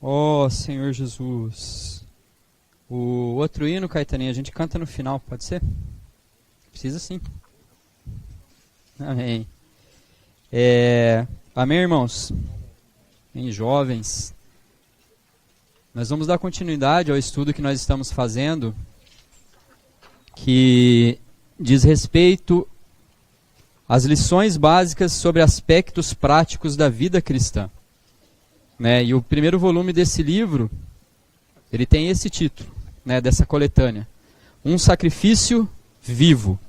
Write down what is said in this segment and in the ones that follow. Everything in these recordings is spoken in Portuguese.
Ó Senhor Jesus. O outro hino, Caetaninha, a gente canta no final, pode ser? Precisa sim. Amém. Amém, irmãos? Amém, jovens. Nós vamos dar continuidade ao estudo que nós estamos fazendo, que diz respeito às lições básicas sobre aspectos práticos da vida cristã. E o primeiro volume desse livro, ele tem esse título, dessa coletânea: Um Sacrifício Vivo.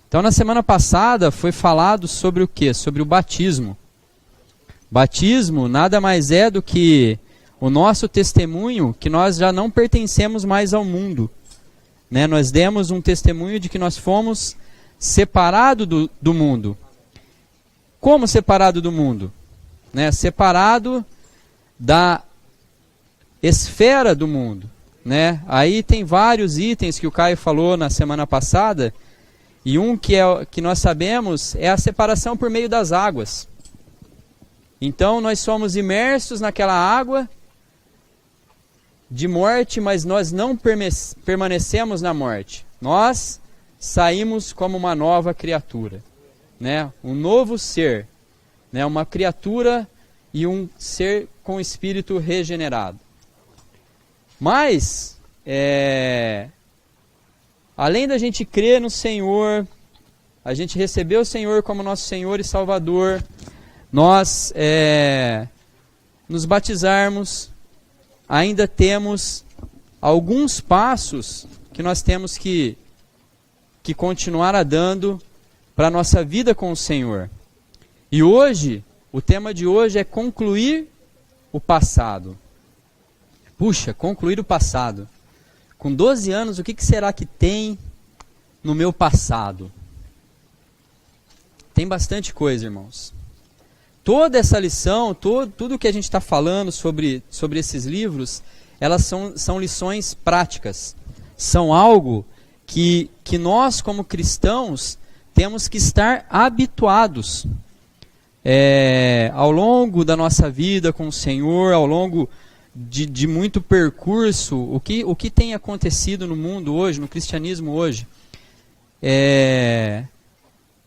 Então, na semana passada foi falado sobre o quê? Sobre o batismo. Batismo nada mais é do que o nosso testemunho que nós já não pertencemos mais ao mundo. Nós demos um testemunho de que nós fomos separados do mundo. Como separado do mundo? Separado da esfera do mundo. Aí tem vários itens que o Caio falou na semana passada, e um que nós sabemos é a separação por meio das águas. Então nós somos imersos naquela água de morte, mas nós não permanecemos na morte. Nós saímos como uma nova criatura, um novo ser, uma criatura e um ser com espírito regenerado. Mas, além da gente crer no Senhor, a gente receber o Senhor como nosso Senhor e Salvador, nós nos batizarmos, ainda temos alguns passos que nós temos que continuar a dando para a nossa vida com o Senhor. E hoje, o tema de hoje é concluir o passado. Puxa, concluir o passado. Com 12 anos, o que será que tem no meu passado? Tem bastante coisa, irmãos. Toda essa lição, tudo que a gente está falando sobre esses livros, elas são lições práticas. São algo que nós, como cristãos, temos que estar habituados. Ao longo da nossa vida com o Senhor, ao longo de muito percurso, o que tem acontecido no mundo hoje, no cristianismo hoje,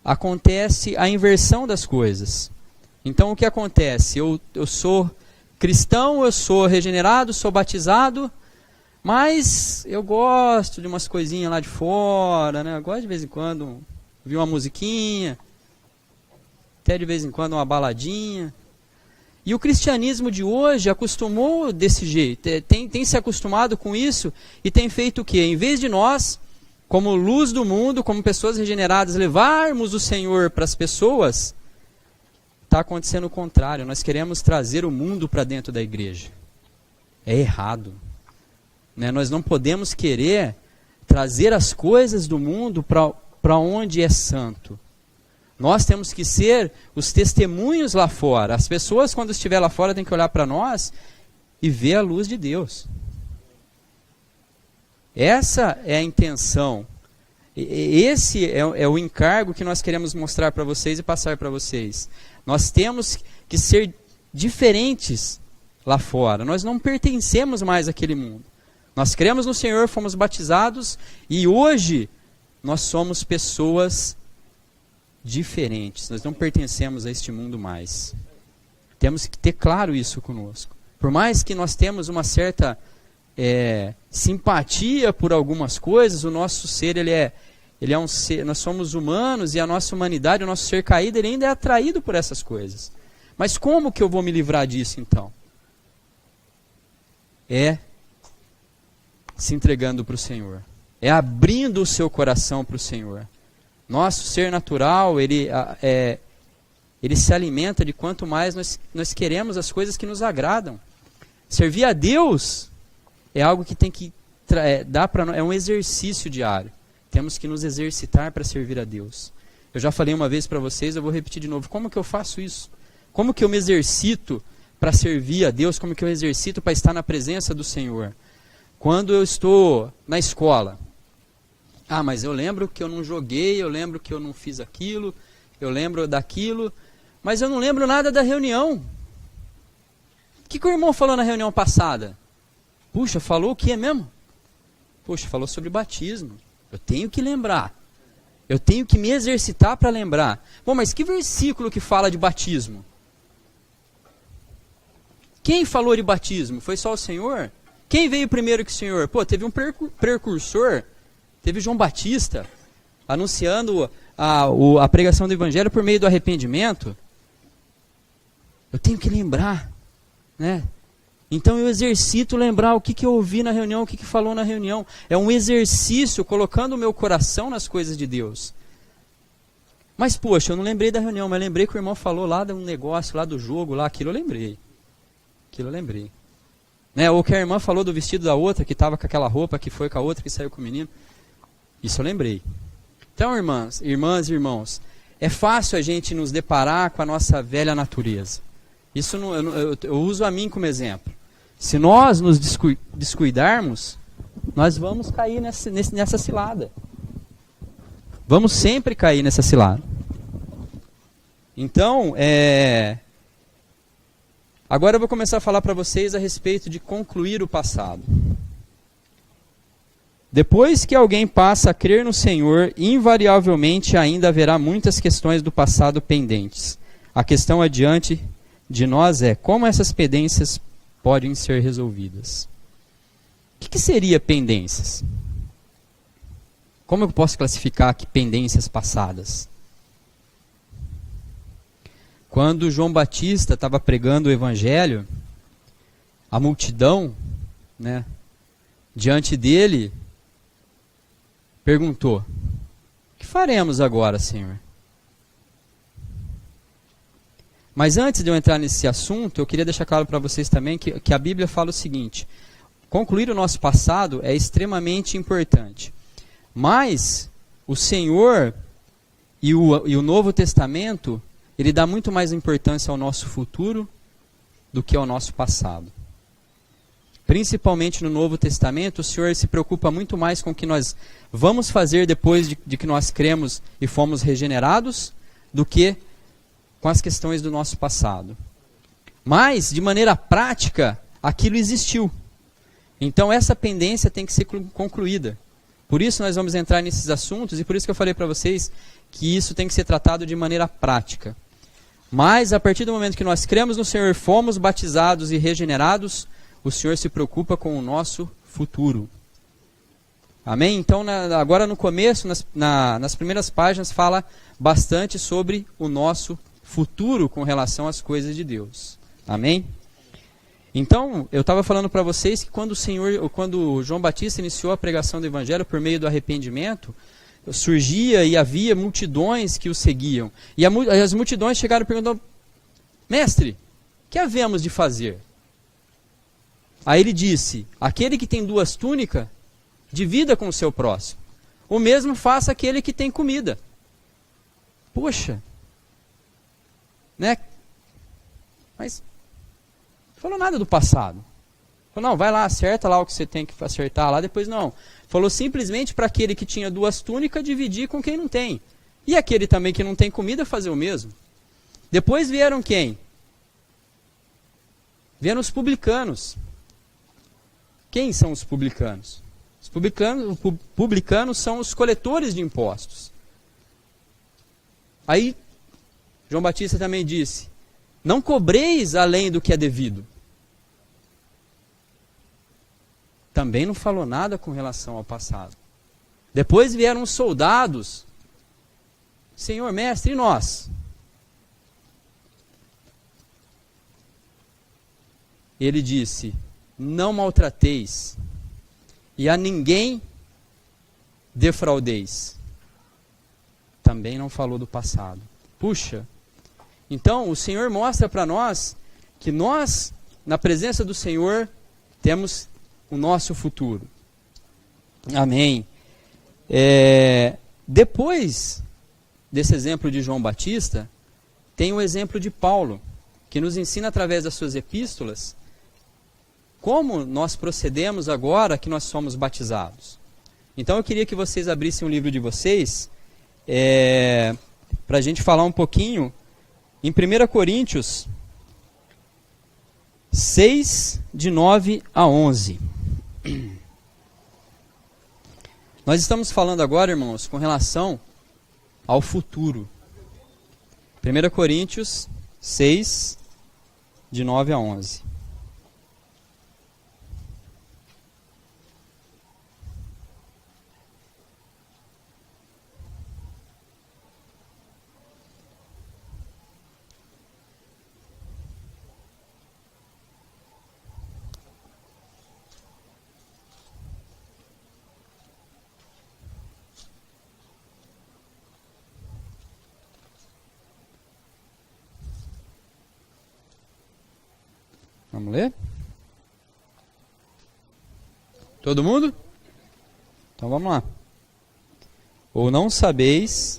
acontece a inversão das coisas. Então o que acontece? Eu sou cristão, eu sou regenerado, sou batizado, mas eu gosto de umas coisinhas lá de fora, eu gosto de vez em quando ouvir uma musiquinha, até de vez em quando uma baladinha. E o cristianismo de hoje acostumou desse jeito, tem se acostumado com isso e tem feito o quê? Em vez de nós, como luz do mundo, como pessoas regeneradas, levarmos o Senhor para as pessoas, está acontecendo o contrário. Nós queremos trazer o mundo para dentro da igreja. É errado. Nós não podemos querer trazer as coisas do mundo para onde é santo. Nós temos que ser os testemunhos lá fora. As pessoas, quando estiver lá fora, têm que olhar para nós e ver a luz de Deus. Essa é a intenção. Esse é o encargo que nós queremos mostrar para vocês e passar para vocês. Nós temos que ser diferentes lá fora. Nós não pertencemos mais àquele mundo. Nós cremos no Senhor, fomos batizados e hoje nós somos pessoas diferentes. Nós não pertencemos a este mundo mais. Temos que ter claro isso conosco. Por mais que nós temos uma certa simpatia por algumas coisas, o nosso ser, ele é um ser, nós somos humanos e a nossa humanidade, o nosso ser caído, ele ainda é atraído por essas coisas. Mas como que eu vou me livrar disso então? Se entregando para o Senhor. Abrindo o seu coração para o Senhor. Nosso ser natural, ele se alimenta de quanto mais nós queremos as coisas que nos agradam. Servir a Deus é algo que tem que dar para nós, é um exercício diário. Temos que nos exercitar para servir a Deus. Eu já falei uma vez para vocês, eu vou repetir de novo. Como que eu faço isso? Como que eu me exercito para servir a Deus? Como que eu exercito para estar na presença do Senhor? Quando eu estou na escola. Mas eu lembro que eu não joguei, eu lembro que eu não fiz aquilo, eu lembro daquilo, mas eu não lembro nada da reunião. O que o irmão falou na reunião passada? Puxa, falou o que mesmo? Puxa, falou sobre batismo. Eu tenho que lembrar. Eu tenho que me exercitar para lembrar. Bom, mas que versículo que fala de batismo? Quem falou de batismo? Foi só o Senhor? Quem veio primeiro que o Senhor? Pô, teve um precursor, teve João Batista, anunciando a pregação do Evangelho por meio do arrependimento. Eu tenho que lembrar, né? Então eu exercito lembrar o que eu ouvi na reunião, o que falou na reunião. É um exercício colocando o meu coração nas coisas de Deus. Mas poxa, eu não lembrei da reunião, mas lembrei que o irmão falou lá de um negócio, lá do jogo, lá, aquilo eu lembrei. Né? Ou que a irmã falou do vestido da outra, que estava com aquela roupa, que foi com a outra, que saiu com o menino. Isso eu lembrei. Então, irmãs e irmãos, é fácil a gente nos deparar com a nossa velha natureza. Isso eu uso a mim como exemplo. Se nós nos descuidarmos, nós vamos cair nessa cilada. Vamos sempre cair nessa cilada. Então, agora eu vou começar a falar para vocês a respeito de concluir o passado. Depois que alguém passa a crer no Senhor, invariavelmente ainda haverá muitas questões do passado pendentes. A questão adiante de nós é como essas pendências podem ser resolvidas. O que seria pendências? Como eu posso classificar aqui pendências passadas? Quando João Batista estava pregando o Evangelho, a multidão, né, diante dele, perguntou: o que faremos agora, Senhor? Mas antes de eu entrar nesse assunto, eu queria deixar claro para vocês também que a Bíblia fala o seguinte: concluir o nosso passado é extremamente importante. Mas o Senhor e o Novo Testamento, ele dá muito mais importância ao nosso futuro do que ao nosso passado. Principalmente no Novo Testamento, o Senhor se preocupa muito mais com o que nós vamos fazer depois de que nós cremos e fomos regenerados, do que com as questões do nosso passado. Mas, de maneira prática, aquilo existiu. Então, essa pendência tem que ser concluída. Por isso, nós vamos entrar nesses assuntos, e por isso que eu falei para vocês que isso tem que ser tratado de maneira prática. Mas, a partir do momento que nós cremos no Senhor, fomos batizados e regenerados, o Senhor se preocupa com o nosso futuro. Amém? Então, agora no começo, nas primeiras páginas, fala bastante sobre o nosso futuro com relação às coisas de Deus. Amém? Então, eu estava falando para vocês que quando João Batista iniciou a pregação do Evangelho por meio do arrependimento, surgia e havia multidões que o seguiam. E as multidões chegaram e perguntaram: mestre, o que havemos de fazer? Aí ele disse: aquele que tem 2 túnicas, divida com o seu próximo. O mesmo faça aquele que tem comida. Poxa, né? Mas não falou nada do passado. Falou: não, vai lá, acerta lá o que você tem que acertar lá, depois não. Falou simplesmente para aquele que tinha 2 túnicas dividir com quem não tem. E aquele também que não tem comida fazer o mesmo. Depois vieram quem? Vieram os publicanos. Quem são os publicanos? Os publicanos são os coletores de impostos. Aí, João Batista também disse: não cobreis além do que é devido. Também não falou nada com relação ao passado. Depois vieram os soldados: Senhor, mestre, e nós? Ele disse: não maltrateis e a ninguém defraudeis. Também não falou do passado. Puxa, então o Senhor mostra para nós que nós, na presença do Senhor, temos o nosso futuro. Amém. Depois desse exemplo de João Batista, tem o exemplo de Paulo, que nos ensina através das suas epístolas como nós procedemos agora que nós somos batizados. Então eu queria que vocês abrissem o livro de vocês, para a gente falar um pouquinho em 1 Coríntios 6, de 9 a 11. Nós estamos falando agora, irmãos, com relação ao futuro. 1 Coríntios 6, de 9 a 11. Vamos ler? Todo mundo? Então vamos lá. Ou não sabeis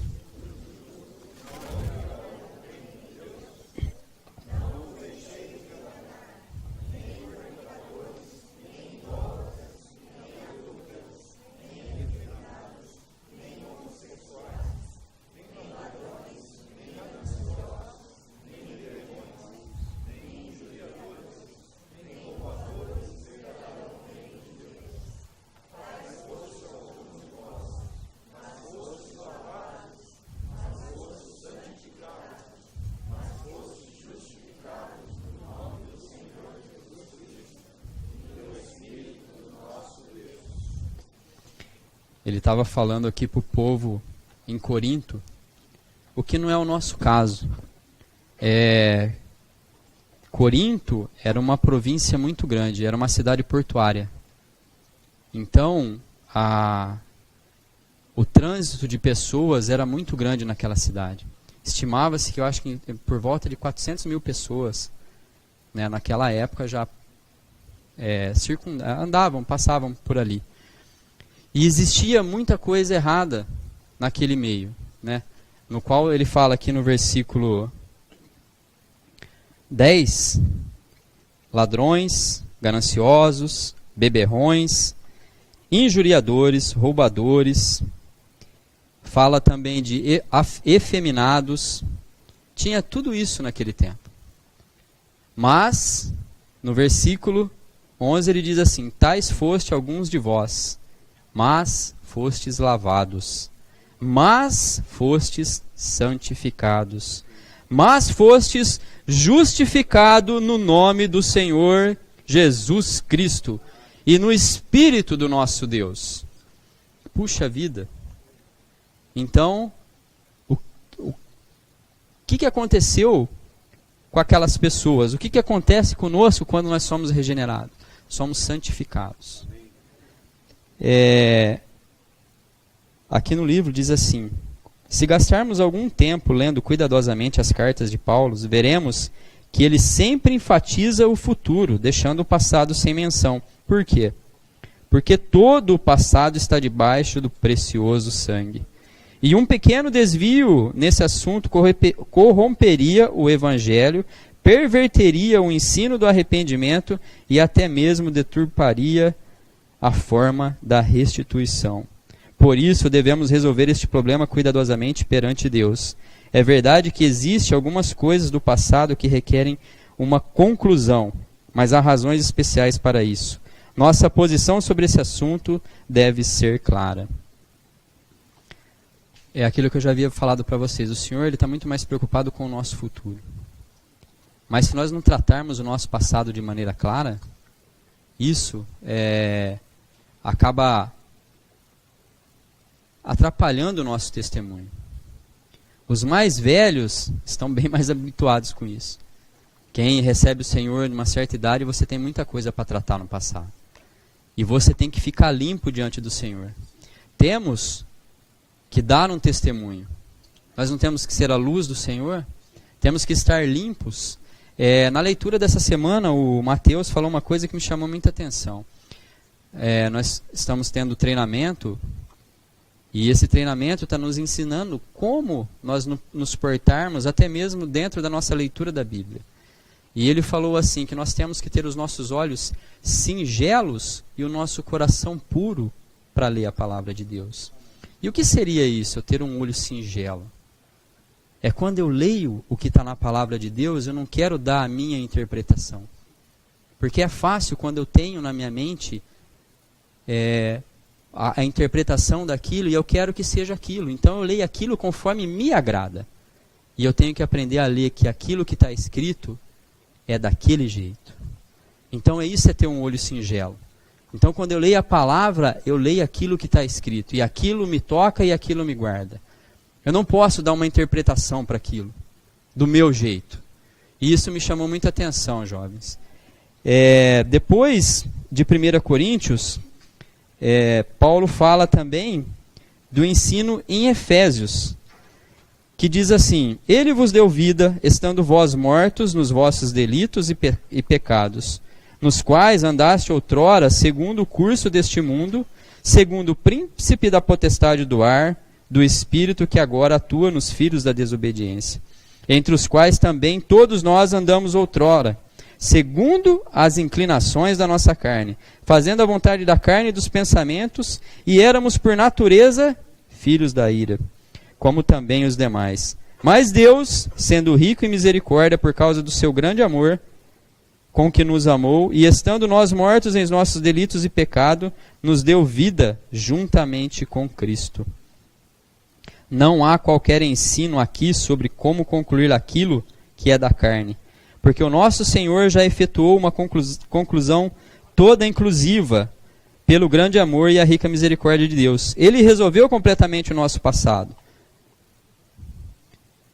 Ele estava falando aqui para o povo em Corinto, o que não é o nosso caso. Corinto era uma província muito grande, era uma cidade portuária. Então, o trânsito de pessoas era muito grande naquela cidade. Estimava-se que eu acho que por volta de 400 mil pessoas, né, naquela época já passavam por ali. E existia muita coisa errada naquele meio, né? No qual ele fala aqui no versículo 10, ladrões, gananciosos, beberrões, injuriadores, roubadores, fala também de efeminados, tinha tudo isso naquele tempo. Mas, no versículo 11 ele diz assim, tais foste alguns de vós, mas fostes lavados, mas fostes santificados, mas fostes justificado no nome do Senhor Jesus Cristo e no Espírito do nosso Deus. Puxa vida! Então, o que aconteceu com aquelas pessoas? O que acontece conosco quando nós somos regenerados? Somos santificados. Aqui no livro diz assim, se gastarmos algum tempo lendo cuidadosamente as cartas de Paulo, veremos que ele sempre enfatiza o futuro, deixando o passado sem menção. Por quê? Porque todo o passado está debaixo do precioso sangue. E um pequeno desvio nesse assunto corromperia o evangelho, perverteria o ensino do arrependimento e até mesmo deturparia a forma da restituição. Por isso, devemos resolver este problema cuidadosamente perante Deus. É verdade que existem algumas coisas do passado que requerem uma conclusão, mas há razões especiais para isso. Nossa posição sobre esse assunto deve ser clara. É aquilo que eu já havia falado para vocês. O Senhor está muito mais preocupado com o nosso futuro. Mas se nós não tratarmos o nosso passado de maneira clara, isso acaba atrapalhando o nosso testemunho. Os mais velhos estão bem mais habituados com isso. Quem recebe o Senhor numa certa idade, você tem muita coisa para tratar no passado. E você tem que ficar limpo diante do Senhor. Temos que dar um testemunho. Nós não temos que ser a luz do Senhor. Temos que estar limpos. Na leitura dessa semana, o Mateus falou uma coisa que me chamou muita atenção. Nós estamos tendo treinamento, e esse treinamento está nos ensinando como nós nos portarmos, até mesmo dentro da nossa leitura da Bíblia. E ele falou assim, que nós temos que ter os nossos olhos singelos e o nosso coração puro para ler a palavra de Deus. E o que seria isso, eu ter um olho singelo? É quando eu leio o que está na palavra de Deus, eu não quero dar a minha interpretação. Porque é fácil quando eu tenho na minha mente a interpretação daquilo e eu quero que seja aquilo. Então eu leio aquilo conforme me agrada. E eu tenho que aprender a ler que aquilo que está escrito é daquele jeito. Então isso é ter um olho singelo. Então quando eu leio a palavra, eu leio aquilo que está escrito. E aquilo me toca e aquilo me guarda. Eu não posso dar uma interpretação para aquilo, do meu jeito. E isso me chamou muita atenção, jovens. Depois de 1 Coríntios, Paulo fala também do ensino em Efésios, que diz assim: Ele vos deu vida, estando vós mortos nos vossos delitos e pecados, nos quais andaste outrora, segundo o curso deste mundo, segundo o príncipe da potestade do ar, do espírito que agora atua nos filhos da desobediência, entre os quais também todos nós andamos outrora, segundo as inclinações da nossa carne, fazendo a vontade da carne e dos pensamentos, e éramos por natureza filhos da ira, como também os demais. Mas Deus, sendo rico em misericórdia por causa do seu grande amor, com que nos amou, e estando nós mortos em nossos delitos e pecado, nos deu vida juntamente com Cristo. Não há qualquer ensino aqui sobre como concluir aquilo que é da carne, porque o nosso Senhor já efetuou uma conclusão toda inclusiva pelo grande amor e a rica misericórdia de Deus. Ele resolveu completamente o nosso passado.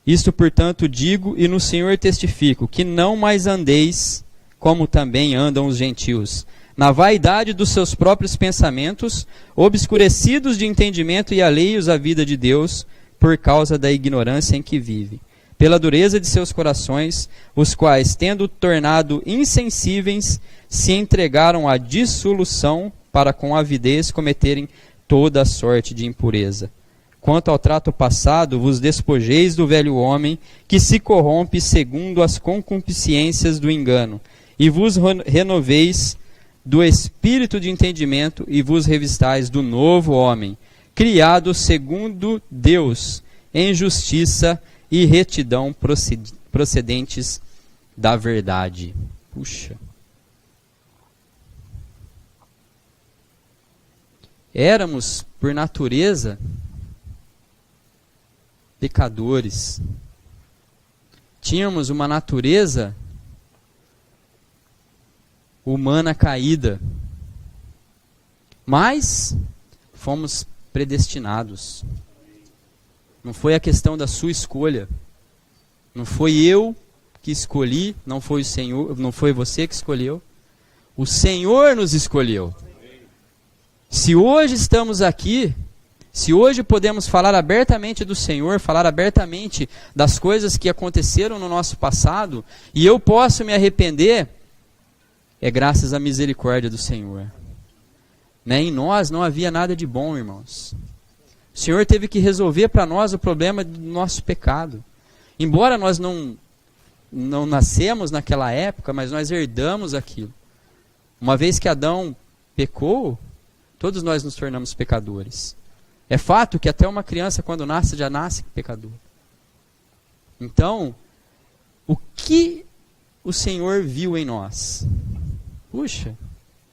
Isto, portanto, digo e no Senhor testifico, que não mais andeis como também andam os gentios, na vaidade dos seus próprios pensamentos, obscurecidos de entendimento e alheios à vida de Deus, por causa da ignorância em que vivem, pela dureza de seus corações, os quais, tendo tornado insensíveis, se entregaram à dissolução, para com avidez cometerem toda a sorte de impureza. Quanto ao trato passado, vos despojeis do velho homem, que se corrompe segundo as concupiscências do engano, e vos renoveis do espírito de entendimento, e vos revistais do novo homem, criado segundo Deus, em justiça e retidão procedentes da verdade. Puxa. Éramos, por natureza, pecadores. Tínhamos uma natureza humana caída. Mas fomos predestinados. Não foi a questão da sua escolha. Não foi eu que escolhi, não foi o Senhor, não foi você que escolheu. O Senhor nos escolheu. Se hoje estamos aqui, se hoje podemos falar abertamente do Senhor, falar abertamente das coisas que aconteceram no nosso passado, e eu posso me arrepender, é graças à misericórdia do Senhor. Em nós não havia nada de bom, irmãos. O Senhor teve que resolver para nós o problema do nosso pecado. Embora nós não nascemos naquela época, mas nós herdamos aquilo. Uma vez que Adão pecou, todos nós nos tornamos pecadores. É fato que até uma criança, quando nasce, já nasce pecador. Então, o que o Senhor viu em nós? Puxa,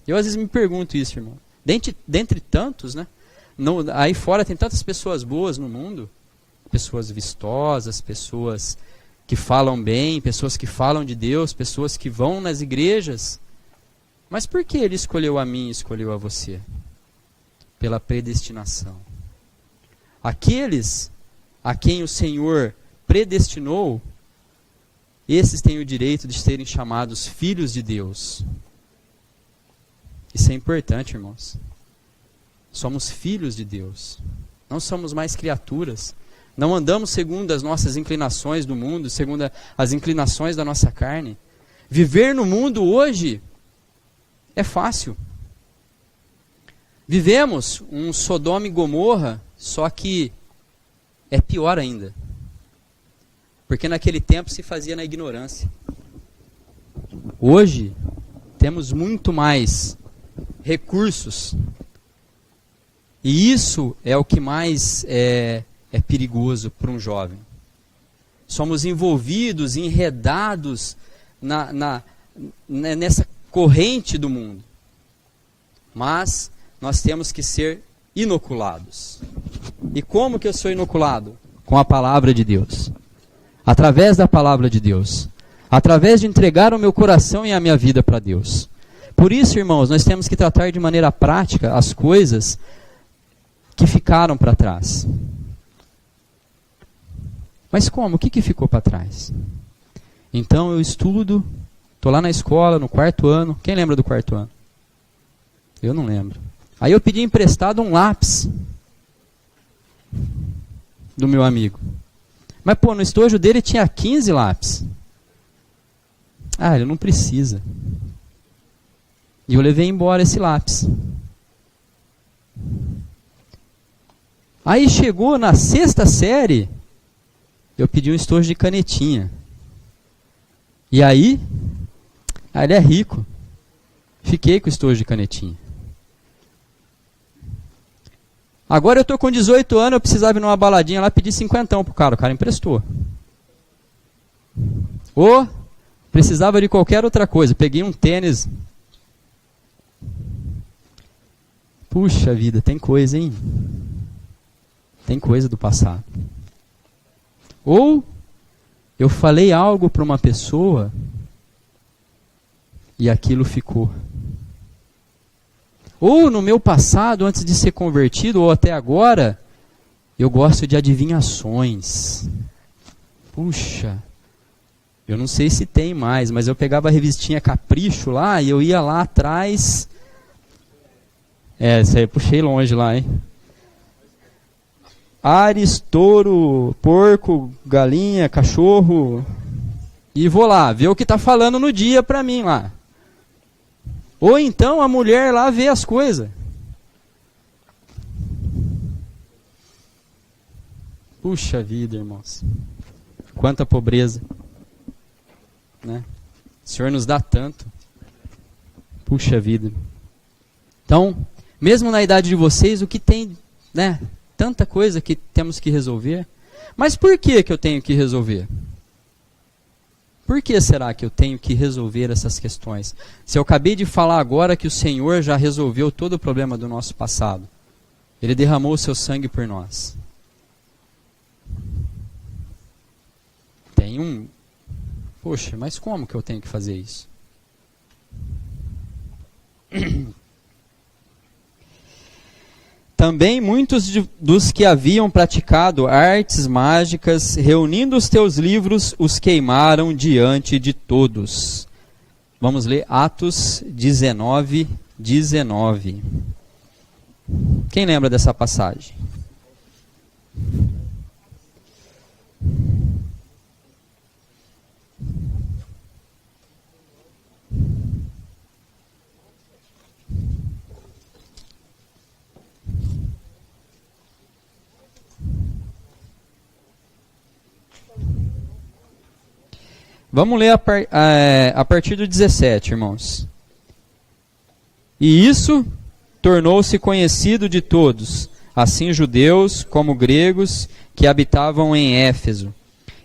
eu às vezes me pergunto isso, irmão. Dentre tantos, né? Aí fora tem tantas pessoas boas no mundo, pessoas vistosas, pessoas que falam bem, pessoas que falam de Deus, pessoas que vão nas igrejas. Mas por que Ele escolheu a mim e escolheu a você? Pela predestinação. Aqueles a quem o Senhor predestinou, esses têm o direito de serem chamados filhos de Deus. Isso é importante, irmãos. Somos filhos de Deus. Não somos mais criaturas. Não andamos segundo as nossas inclinações do mundo, segundo as inclinações da nossa carne. Viver no mundo hoje é fácil. Vivemos um Sodoma e Gomorra, só que é pior ainda. Porque naquele tempo se fazia na ignorância. Hoje temos muito mais recursos. E isso é o que mais é perigoso para um jovem. Somos envolvidos, enredados nessa corrente do mundo. Mas nós temos que ser inoculados. E como que eu sou inoculado? Com a palavra de Deus. Através da palavra de Deus. Através de entregar o meu coração e a minha vida para Deus. Por isso, irmãos, nós temos que tratar de maneira prática as coisas que ficaram para trás. Mas como? O que ficou para trás? Então eu estudo, estou lá na escola, no 4º ano. Quem lembra do 4º ano? Eu não lembro. Aí eu pedi emprestado um lápis do meu amigo. Mas pô, no estojo dele tinha 15 lápis. Ah, ele não precisa. E eu levei embora esse lápis. Aí chegou na 6ª série, eu pedi um estojo de canetinha. E aí ele é rico. Fiquei com o estojo de canetinha. Agora eu estou com 18 anos, eu precisava ir numa baladinha lá, pedi 50 pro cara, o cara emprestou. Ou precisava de qualquer outra coisa, peguei um tênis. Puxa vida, tem coisa, hein? Tem coisa do passado. Ou eu falei algo para uma pessoa e aquilo ficou. Ou no meu passado, antes de ser convertido, ou até agora, eu gosto de adivinhações. Puxa, eu não sei se tem mais, mas eu pegava a revistinha Capricho lá e eu ia lá atrás. Isso aí eu puxei longe lá, hein? Ares, touro, porco, galinha, cachorro. E vou lá, ver o que está falando no dia para mim lá. Ou então a mulher lá vê as coisas. Puxa vida, irmãos. Quanta pobreza. Né? O Senhor nos dá tanto. Puxa vida. Então, mesmo na idade de vocês, o que tem, né? Tanta coisa que temos que resolver. Mas por que eu tenho que resolver? Por que será que eu tenho que resolver essas questões? Se eu acabei de falar agora que o Senhor já resolveu todo o problema do nosso passado. Ele derramou o seu sangue por nós. Poxa, mas como que eu tenho que fazer isso? Também muitos dos que haviam praticado artes mágicas, reunindo os teus livros, os queimaram diante de todos. Vamos ler Atos 19, 19. Quem lembra dessa passagem? Vamos ler a partir do 17, irmãos. E isso tornou-se conhecido de todos, assim judeus como gregos que habitavam em Éfeso.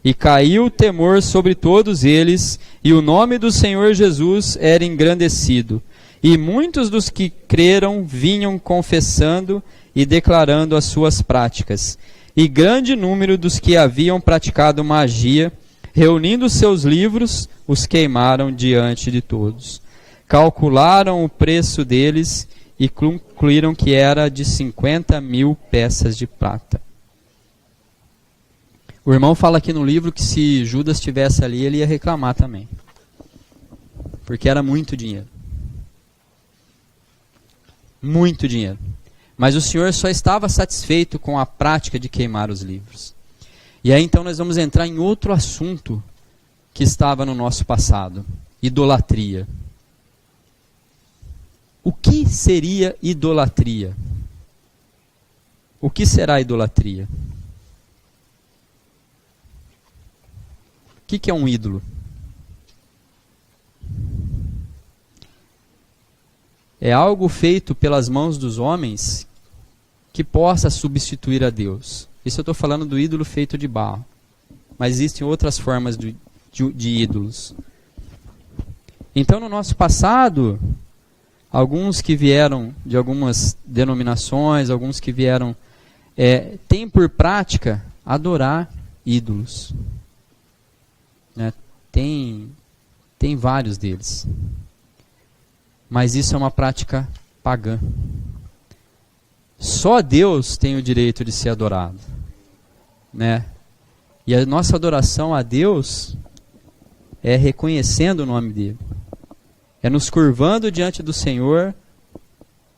E caiu o temor sobre todos eles, e o nome do Senhor Jesus era engrandecido. E muitos dos que creram vinham confessando e declarando as suas práticas. E grande número dos que haviam praticado magia, reunindo seus livros, os queimaram diante de todos. Calcularam o preço deles e concluíram que era de 50.000 peças de prata. O irmão fala aqui no livro que se Judas estivesse ali, ele ia reclamar também. Porque era muito dinheiro. Muito dinheiro. Mas o Senhor só estava satisfeito com a prática de queimar os livros. E aí então nós vamos entrar em outro assunto que estava no nosso passado. Idolatria. O que seria idolatria? O que será idolatria? O que é um ídolo? É algo feito pelas mãos dos homens que possa substituir a Deus. Isso eu estou falando do ídolo feito de barro. Mas existem outras formas de ídolos. Então, no nosso passado, alguns que vieram de algumas denominações, alguns que vieram, têm por prática adorar ídolos. Né? Tem vários deles. Mas isso é uma prática pagã. Só Deus tem o direito de ser adorado. Né? E a nossa adoração a Deus é reconhecendo o nome dele. É nos curvando diante do Senhor,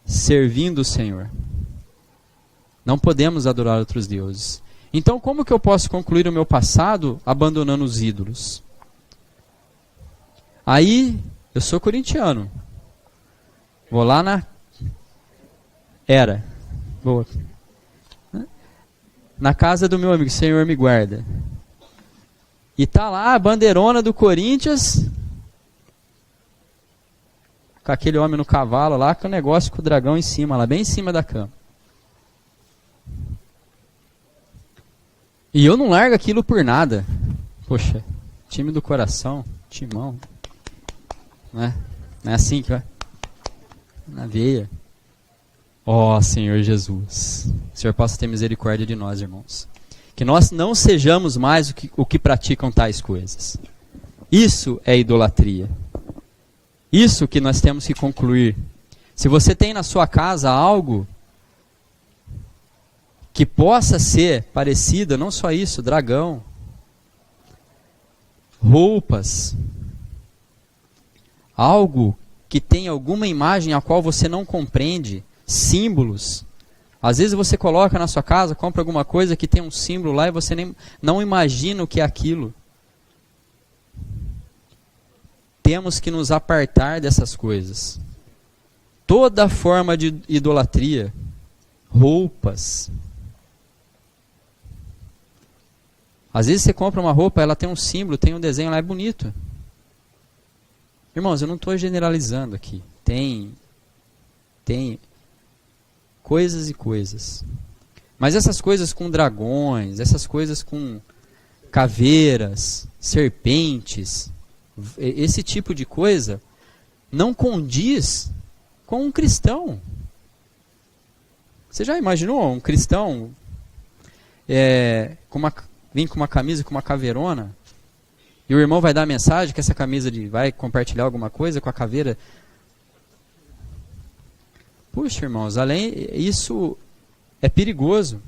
servindo o Senhor. Não podemos adorar outros deuses. Então, como que eu posso concluir o meu passado abandonando os ídolos? Aí, eu sou corintiano. Vou lá na casa do meu amigo, Senhor me guarda. E tá lá a bandeirona do Corinthians, com aquele homem no cavalo lá, com o negócio com o dragão em cima, lá bem em cima da cama. E eu não largo aquilo por nada. Poxa, time do coração, timão. Né? Não é assim que vai? Na veia. Ó Senhor Jesus, o Senhor possa ter misericórdia de nós, irmãos. Que nós não sejamos mais o que praticam tais coisas. Isso é idolatria. Isso que nós temos que concluir. Se você tem na sua casa algo que possa ser parecido, não só isso, dragão, roupas, algo que tem alguma imagem a qual você não compreende, símbolos. Às vezes você coloca na sua casa, compra alguma coisa que tem um símbolo lá e você não imagina o que é aquilo. Temos que nos apartar dessas coisas. Toda forma de idolatria, roupas. Às vezes você compra uma roupa, ela tem um símbolo, tem um desenho lá, é bonito. Irmãos, eu não estou generalizando aqui. Tem coisas e coisas. Mas essas coisas com dragões, essas coisas com caveiras, serpentes, esse tipo de coisa não condiz com um cristão. Você já imaginou um cristão vir com uma camisa com uma caveirona e o irmão vai dar a mensagem que essa camisa vai compartilhar alguma coisa com a caveira? Puxa, irmãos, isso é perigoso.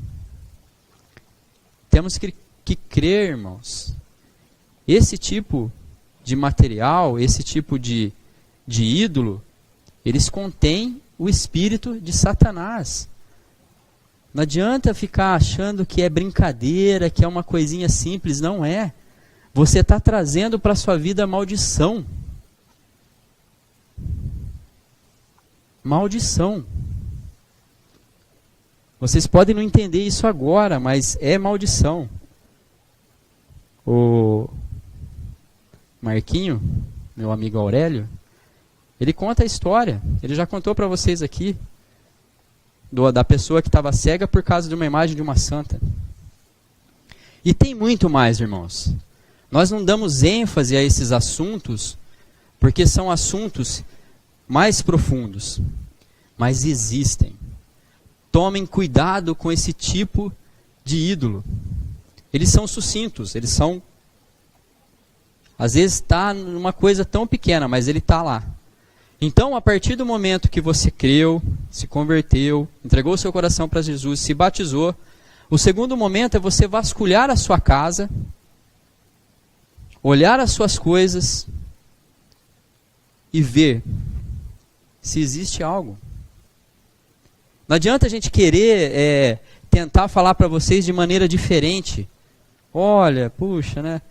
Temos que crer, irmãos. Esse tipo de material, esse tipo de ídolo, eles contêm o espírito de Satanás. Não adianta ficar achando que é brincadeira, que é uma coisinha simples. Não é. Você está trazendo para a sua vida maldição. Maldição. Vocês podem não entender isso agora, mas é maldição. O Marquinho, meu amigo Aurélio, ele conta a história. Ele já contou para vocês aqui da pessoa que estava cega por causa de uma imagem de uma santa. E tem muito mais, irmãos. Nós não damos ênfase a esses assuntos porque são assuntos mais profundos, mas existem. Tomem cuidado com esse tipo de ídolo. Eles são sucintos, às vezes está numa coisa tão pequena, mas ele está lá. Então, a partir do momento que você creu, se converteu, entregou seu coração para Jesus, se batizou, o segundo momento é você vasculhar a sua casa, olhar as suas coisas e ver se existe algo. Não adianta a gente querer tentar falar para vocês de maneira diferente. Olha, puxa, né?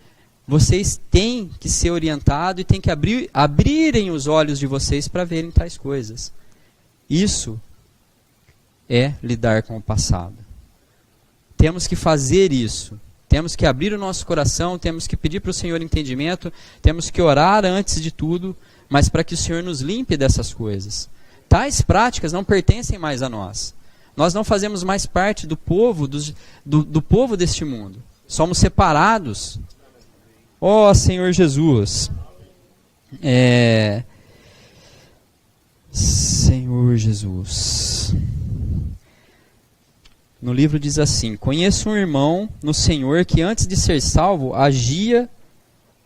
Vocês têm que ser orientados e têm que abrirem os olhos de vocês para verem tais coisas. Isso é lidar com o passado. Temos que fazer isso. Temos que abrir o nosso coração, temos que pedir para o Senhor entendimento, temos que orar antes de tudo, mas para que o Senhor nos limpe dessas coisas. Tais práticas não pertencem mais a nós. Nós não fazemos mais parte do povo, do povo deste mundo. Somos separados. Ó Senhor Jesus. Senhor Jesus. No livro diz assim: conheço um irmão no Senhor que antes de ser salvo agia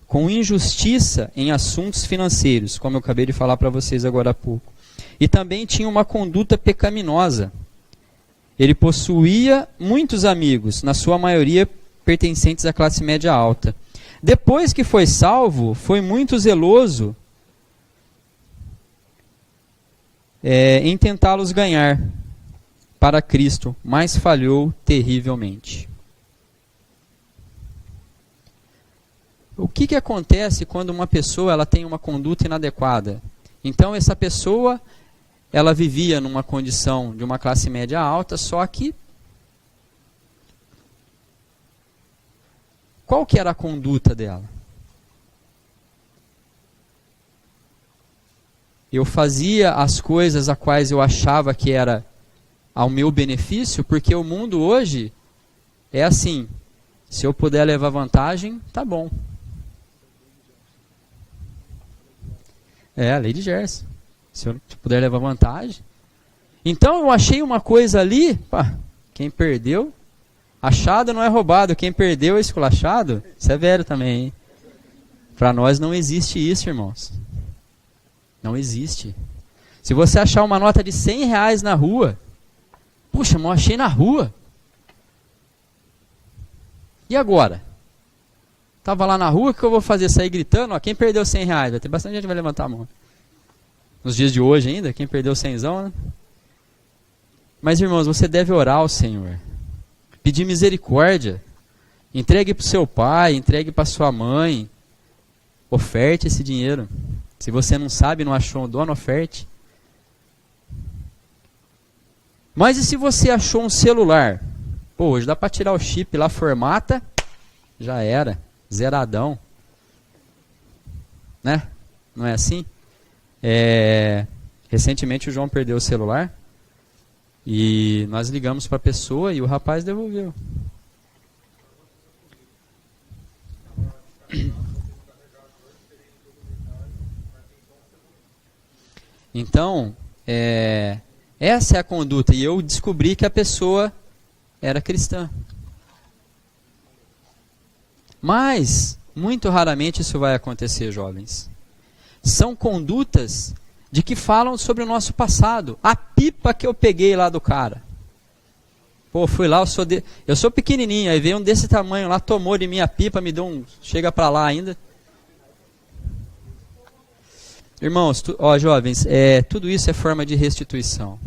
com injustiça em assuntos financeiros, como eu acabei de falar para vocês agora há pouco. E também tinha uma conduta pecaminosa. Ele possuía muitos amigos, na sua maioria pertencentes à classe média alta. Depois que foi salvo, foi muito zeloso em tentá-los ganhar para Cristo, mas falhou terrivelmente. O que acontece quando uma pessoa ela tem uma conduta inadequada? Então essa pessoa ela vivia numa condição de uma classe média alta, só que qual que era a conduta dela? Eu fazia as coisas a quais eu achava que era ao meu benefício, porque o mundo hoje é assim, se eu puder levar vantagem, tá bom. A lei de Gerson. Se eu puder levar vantagem. Então eu achei uma coisa ali, pá, quem perdeu, achado não é roubado, quem perdeu é esculachado. Isso é velho também, hein? Para nós não existe isso, irmãos. Não existe. Se você achar uma nota de R$100 na rua, puxa, mas eu achei na rua. E agora? Estava lá na rua, o que eu vou fazer? Sair gritando? Ó, quem perdeu R$100? Vai ter bastante gente que vai levantar a mão. Nos dias de hoje ainda, quem perdeu 100zão, né? Mas, irmãos, você deve orar ao Senhor. Pedir misericórdia. Entregue para o seu pai, entregue para sua mãe. Oferte esse dinheiro. Se você não sabe, não achou um dono, oferte. Mas e se você achou um celular? Pô, hoje dá para tirar o chip lá, formata, já era. Zeradão. Né? Não é assim? Recentemente o João perdeu o celular e nós ligamos para a pessoa e o rapaz devolveu. Então, essa é a conduta. E eu descobri que a pessoa era cristã. Mas, muito raramente isso vai acontecer, jovens. São condutas de que falam sobre o nosso passado. A pipa que eu peguei lá do cara. Pô, fui lá, eu sou pequenininho, aí veio um desse tamanho lá, tomou de minha pipa, me deu um... Chega pra lá ainda. Irmãos, jovens, tudo isso é forma de restituição.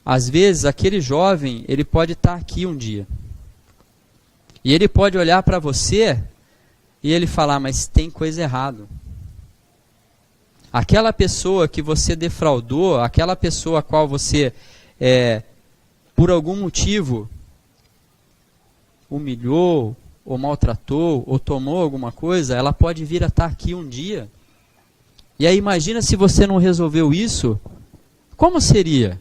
Às vezes, aquele jovem, ele pode estar aqui um dia. E ele pode olhar para você e ele falar, mas tem coisa errada. Aquela pessoa que você defraudou, aquela pessoa a qual você, por algum motivo, humilhou, ou maltratou, ou tomou alguma coisa, ela pode vir a estar aqui um dia. E aí imagina se você não resolveu isso, como seria?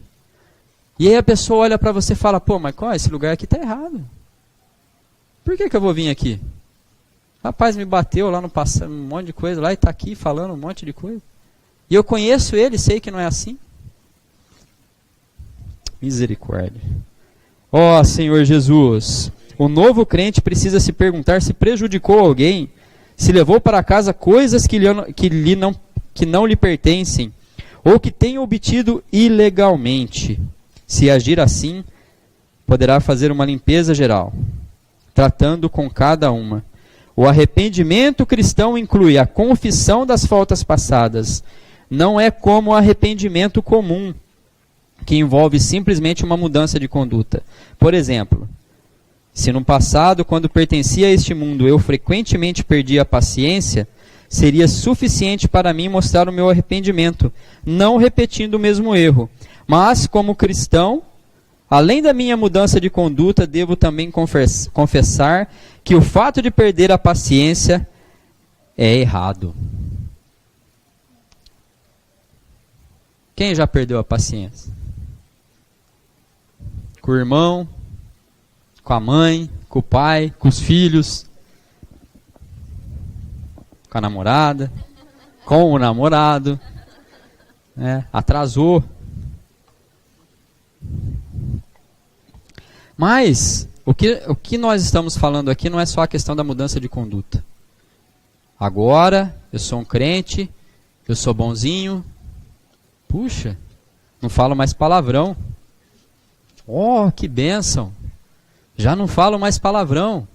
E aí a pessoa olha para você e fala, pô, mas esse lugar aqui está errado. Por que eu vou vir aqui? Rapaz, me bateu lá no passado, um monte de coisa lá e está aqui falando um monte de coisa. E eu conheço ele, sei que não é assim. Misericórdia. Ó Senhor Jesus, o novo crente precisa se perguntar se prejudicou alguém, se levou para casa coisas que não lhe pertencem, ou que tenha obtido ilegalmente. Se agir assim, poderá fazer uma limpeza geral, tratando com cada uma. O arrependimento cristão inclui a confissão das faltas passadas. Não é como o arrependimento comum, que envolve simplesmente uma mudança de conduta. Por exemplo, se no passado, quando pertencia a este mundo, eu frequentemente perdia a paciência, seria suficiente para mim mostrar o meu arrependimento, não repetindo o mesmo erro. Mas, como cristão, além da minha mudança de conduta, devo também confessar que o fato de perder a paciência é errado. Quem já perdeu a paciência? Com o irmão, com a mãe, com o pai, com os filhos, com a namorada. com o namorado, né? Atrasou. Mas o que nós estamos falando aqui não é só a questão da mudança de conduta. Agora eu sou um crente, eu sou bonzinho. Puxa, não falo mais palavrão. Oh, que bênção. Já não falo mais palavrão.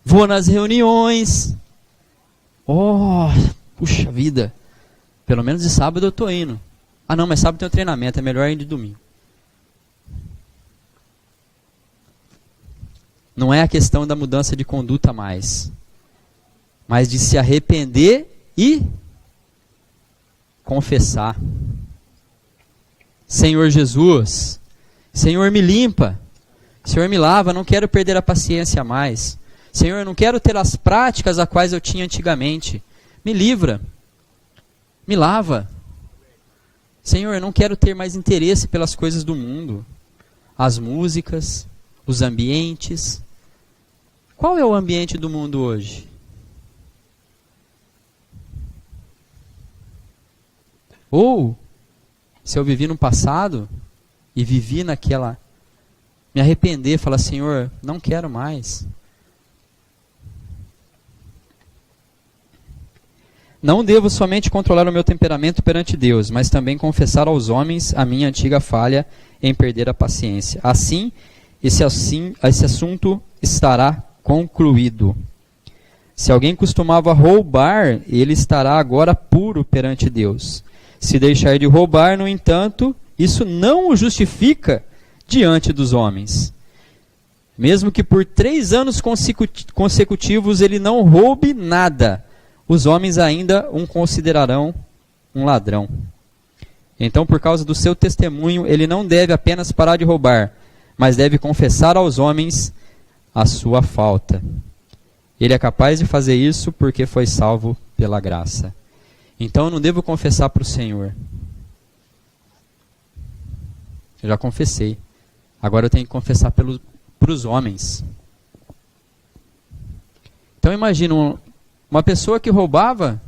Vou nas reuniões. Oh, puxa vida. Pelo menos de sábado eu estou indo. Ah não, mas sábado tem um treinamento, é melhor ir de domingo. Não é a questão da mudança de conduta mais, mas de se arrepender e confessar. Senhor Jesus, Senhor me limpa, Senhor me lava, não quero perder a paciência mais. Senhor, eu não quero ter as práticas a quais eu tinha antigamente. Me livra, me lava. Senhor, eu não quero ter mais interesse pelas coisas do mundo, as músicas, os ambientes. Qual é o ambiente do mundo hoje? Ou, se eu vivi no passado e vivi naquela, me arrepender, falar, Senhor, não quero mais. Não devo somente controlar o meu temperamento perante Deus, mas também confessar aos homens a minha antiga falha em perder a paciência. Assim, esse assunto estará concluído. Se alguém costumava roubar, ele estará agora puro perante Deus. Se deixar de roubar, no entanto, isso não o justifica diante dos homens. Mesmo que por 3 anos consecutivos ele não roube nada, os homens ainda o considerarão um ladrão. Então, por causa do seu testemunho, ele não deve apenas parar de roubar, mas deve confessar aos homens a sua falta. Ele é capaz de fazer isso porque foi salvo pela graça. Então eu não devo confessar para o Senhor. Eu já confessei. Agora eu tenho que confessar para os homens. Então imagina uma pessoa que roubava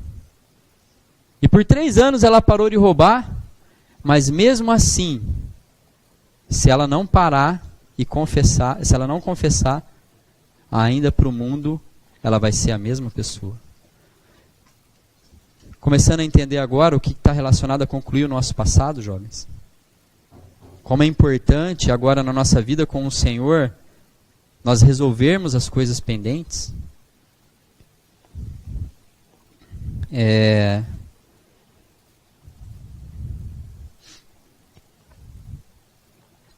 e por 3 anos ela parou de roubar, mas mesmo assim, se ela não parar e confessar, se ela não confessar, ainda para o mundo, ela vai ser a mesma pessoa. Começando a entender agora o que está relacionado a concluir o nosso passado, jovens. Como é importante agora na nossa vida com o Senhor, nós resolvermos as coisas pendentes.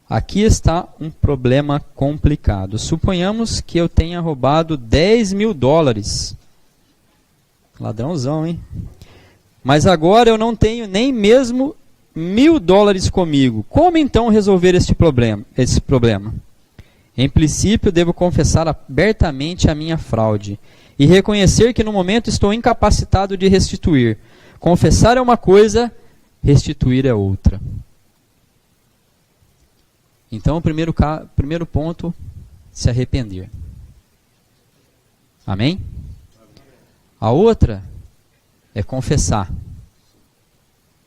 Aqui está um problema complicado. Suponhamos que eu tenha roubado $10.000. Ladrãozão, hein? Mas agora eu não tenho nem mesmo $1.000 comigo. Como então resolver esse problema? Em princípio, devo confessar abertamente a minha fraude e reconhecer que no momento estou incapacitado de restituir. Confessar é uma coisa, restituir é outra. Então, o primeiro ponto, se arrepender. Amém? A outra é confessar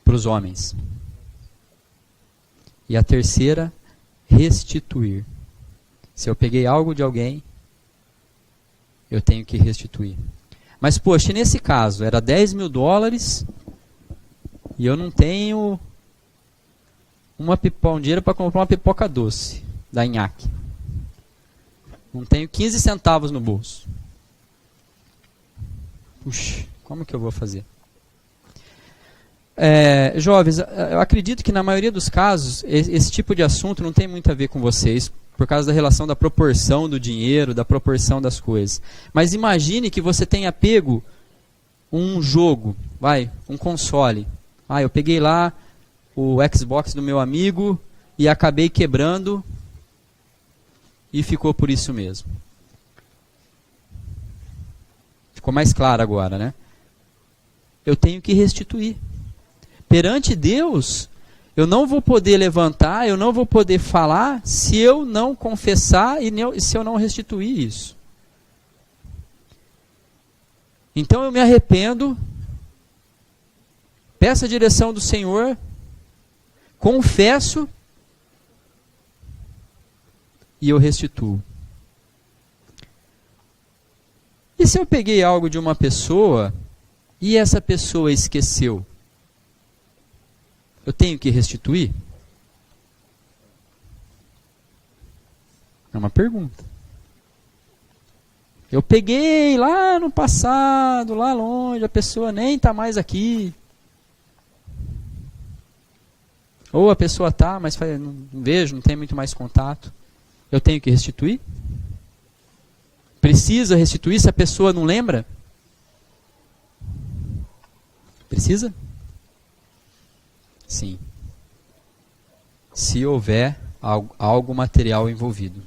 para os homens. E a terceira, restituir. Se eu peguei algo de alguém, eu tenho que restituir. Mas, poxa, nesse caso, era $10.000 e eu não tenho um dinheiro para comprar uma pipoca doce da Inhaque. Não tenho 15 centavos no bolso. Puxa, como que eu vou fazer? Jovens, eu acredito que na maioria dos casos, esse tipo de assunto não tem muito a ver com vocês, por causa da relação da proporção do dinheiro, da proporção das coisas. Mas imagine que você tenha pego um jogo, um console. Eu peguei lá o Xbox do meu amigo e acabei quebrando e ficou por isso mesmo. Ficou mais claro agora, né? Eu tenho que restituir. Perante Deus, eu não vou poder levantar, eu não vou poder falar se eu não confessar e se eu não restituir isso. Então eu me arrependo peço a direção do Senhor, confesso e eu restituo. E se eu peguei algo de uma pessoa e essa pessoa esqueceu? Eu tenho que restituir? É uma pergunta. Eu peguei lá no passado, lá longe, a pessoa nem está mais aqui. Ou a pessoa está, mas não vejo, não tem muito mais contato. Eu tenho que restituir? Precisa restituir se a pessoa não lembra? Precisa? Sim. Se houver algo material envolvido.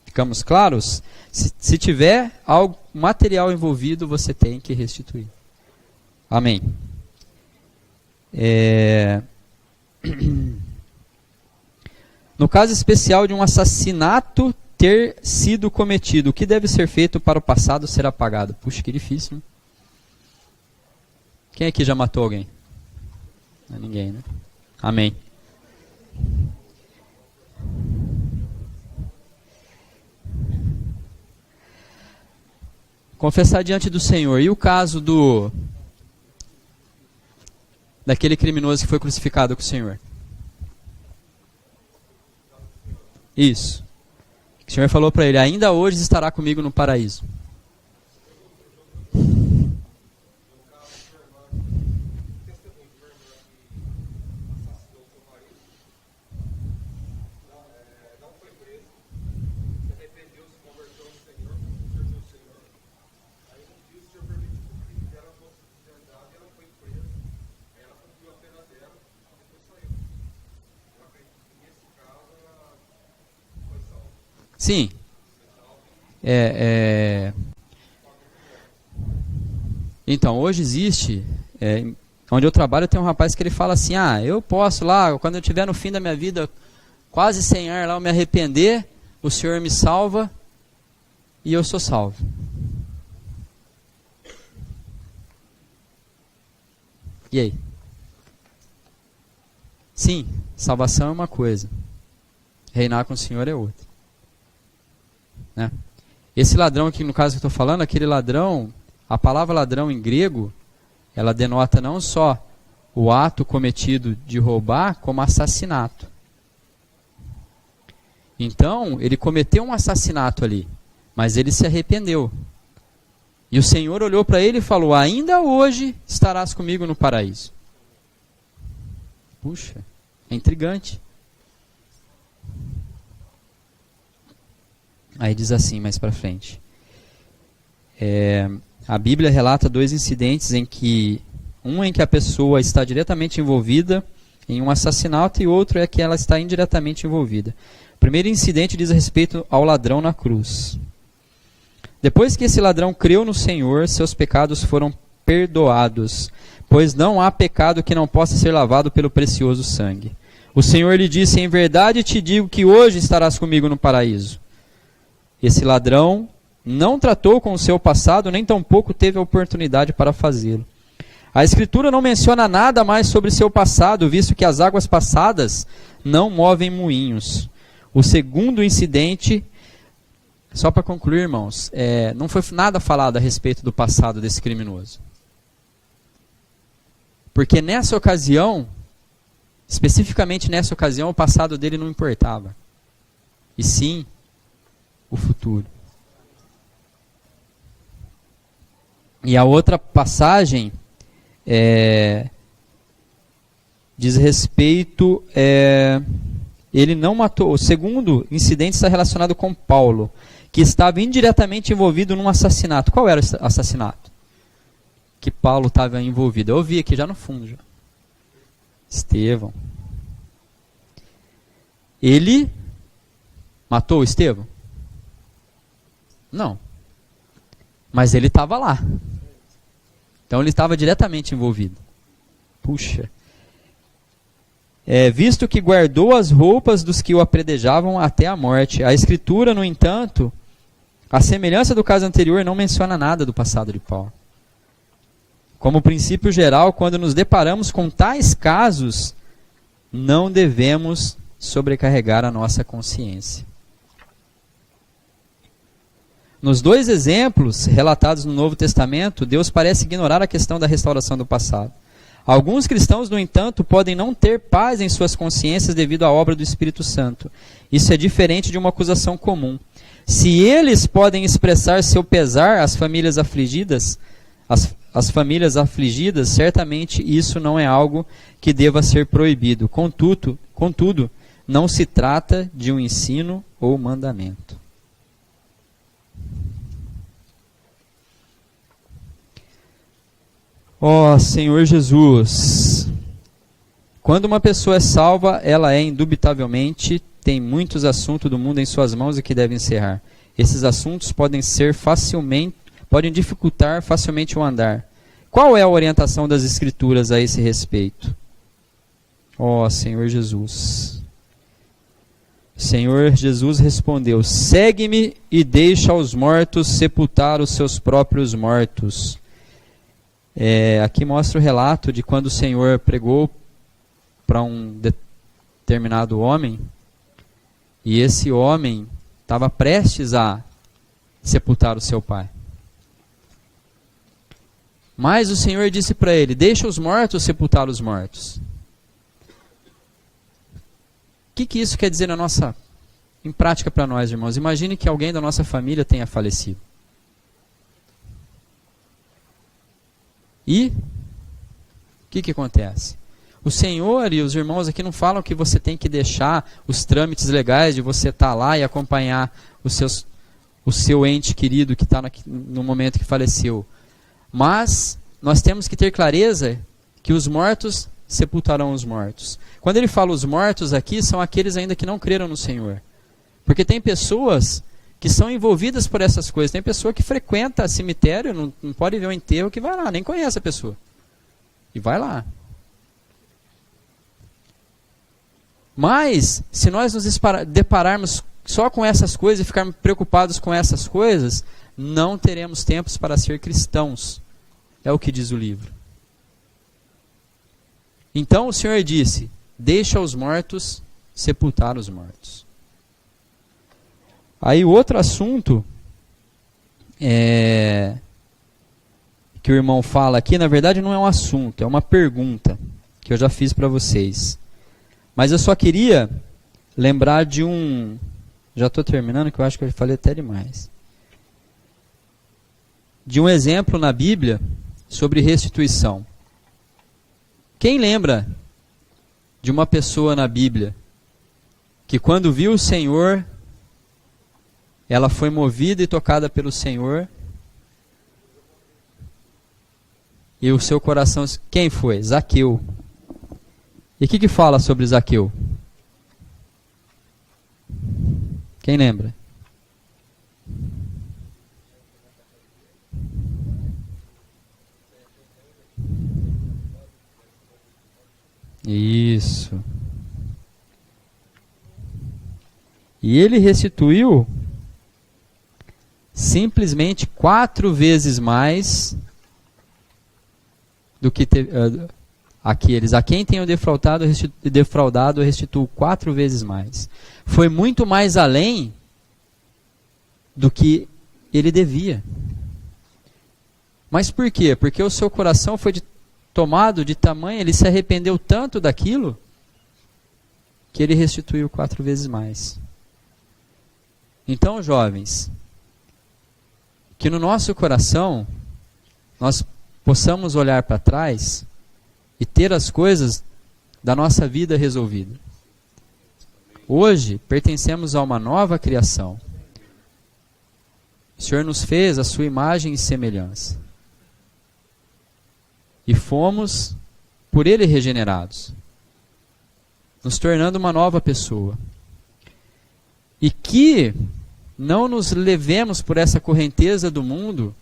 Ficamos claros? Se tiver algo material envolvido, você tem que restituir. Amém. No caso especial de um assassinato ter sido cometido, o que deve ser feito para o passado ser apagado? Puxa, que difícil, né? Quem aqui já matou alguém? Não é ninguém, né? Amém. Confessar diante do Senhor. E o caso daquele criminoso que foi crucificado com o Senhor? Isso. O Senhor falou para ele, ainda hoje estará comigo no paraíso. Sim. Então, hoje existe, onde eu trabalho tem um rapaz que ele fala assim, eu posso lá, quando eu estiver no fim da minha vida, quase sem ar lá, eu me arrepender, o Senhor me salva e eu sou salvo. E aí? Sim, salvação é uma coisa, reinar com o Senhor é outra. Né? Esse ladrão aqui, no caso que eu estou falando, aquele ladrão, a palavra ladrão em grego, ela denota não só o ato cometido de roubar, como assassinato. Então, ele cometeu um assassinato ali, mas ele se arrependeu. E o Senhor olhou para ele e falou, ainda hoje estarás comigo no paraíso. Puxa, é intrigante. Aí diz assim, mais para frente. A Bíblia relata 2 incidentes em que a pessoa está diretamente envolvida em um assassinato e outro é que ela está indiretamente envolvida. O primeiro incidente diz a respeito ao ladrão na cruz. Depois que esse ladrão creu no Senhor, seus pecados foram perdoados, pois não há pecado que não possa ser lavado pelo precioso sangue. O Senhor lhe disse, em verdade te digo que hoje estarás comigo no paraíso. Esse ladrão não tratou com o seu passado, nem tampouco teve a oportunidade para fazê-lo. A Escritura não menciona nada mais sobre seu passado, visto que as águas passadas não movem moinhos. O segundo incidente, só para concluir, irmãos, não foi nada falado a respeito do passado desse criminoso. Porque nessa ocasião, especificamente nessa ocasião, o passado dele não importava. E sim, o futuro. E a outra passagem diz respeito, ele não matou. O segundo incidente está relacionado com Paulo, que estava indiretamente envolvido num assassinato. Qual era o assassinato que Paulo estava envolvido? Eu vi aqui já no fundo. Já. Estevão. Ele matou Estevão? Não. Mas ele estava lá. Então ele estava diretamente envolvido. Puxa. Visto que guardou as roupas dos que o apredejavam até a morte. A Escritura, no entanto, A semelhança do caso anterior não menciona nada do passado de Paulo. Como princípio geral, quando nos deparamos com tais casos, não devemos sobrecarregar a nossa consciência. Nos dois exemplos relatados no Novo Testamento, Deus parece ignorar a questão da restauração do passado. Alguns cristãos, no entanto, podem não ter paz em suas consciências devido à obra do Espírito Santo. Isso é diferente de uma acusação comum. Se eles podem expressar seu pesar às famílias afligidas, certamente isso não é algo que deva ser proibido. Contudo, não se trata de um ensino ou mandamento. Ó Senhor Jesus, quando uma pessoa é salva, ela indubitavelmente tem muitos assuntos do mundo em suas mãos e que deve encerrar. Esses assuntos podem dificultar facilmente o andar. Qual é a orientação das Escrituras a esse respeito? Ó Senhor Jesus. Senhor Jesus respondeu: segue-me e deixa os mortos sepultar os seus próprios mortos. Aqui mostra o relato de quando o Senhor pregou para um determinado homem, e esse homem estava prestes a sepultar o seu pai. Mas o Senhor disse para ele: deixa os mortos sepultar os mortos. O que isso quer dizer em prática para nós, irmãos? Imagine que alguém da nossa família tenha falecido. E o que acontece? O Senhor e os irmãos aqui não falam que você tem que deixar os trâmites legais de você estar lá e acompanhar o seu ente querido que está no momento que faleceu. Mas nós temos que ter clareza que os mortos sepultarão os mortos. Quando ele fala os mortos aqui, são aqueles ainda que não creram no Senhor. Porque tem pessoas que são envolvidas por essas coisas. Tem pessoa que frequenta cemitério, não pode ver o enterro, que vai lá, nem conhece a pessoa. E vai lá. Mas, se nós nos depararmos só com essas coisas e ficarmos preocupados com essas coisas, não teremos tempos para ser cristãos. É o que diz o livro. Então o Senhor disse: deixa os mortos sepultar os mortos. Aí o outro assunto que o irmão fala aqui, na verdade não é um assunto, é uma pergunta que eu já fiz para vocês. Mas eu só queria lembrar de já estou terminando, que eu acho que eu falei até demais. De um exemplo na Bíblia sobre restituição. Quem lembra de uma pessoa na Bíblia que quando viu o Senhor, ela foi movida e tocada pelo Senhor, e o seu coração... Quem foi? Zaqueu. E o que fala sobre Zaqueu? Quem lembra? Isso. E ele restituiu simplesmente 4 vezes mais do que aqueles a quem tenham defraudado restituiu 4 vezes mais. Foi muito mais além do que ele devia. Mas por quê? Porque o seu coração foi tomado de tamanho, ele se arrependeu tanto daquilo, que ele restituiu 4 vezes mais. Então, jovens, que no nosso coração nós possamos olhar para trás e ter as coisas da nossa vida resolvidas. Hoje pertencemos a uma nova criação. O Senhor nos fez a sua imagem e semelhança. E fomos por Ele regenerados, nos tornando uma nova pessoa. E que não nos levemos por essa correnteza do mundo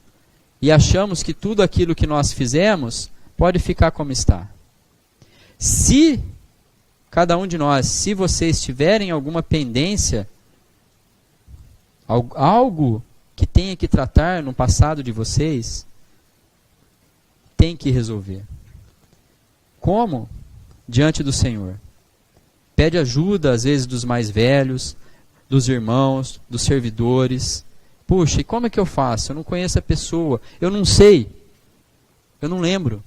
e achamos que tudo aquilo que nós fizemos pode ficar como está. Se cada um de nós, se vocês tiverem alguma pendência, algo que tenha que tratar no passado de vocês, tem que resolver. Como? Diante do Senhor. Pede ajuda, às vezes, dos mais velhos, dos irmãos, dos servidores. Puxa, e como é que eu faço? Eu não conheço a pessoa, eu não sei, eu não lembro.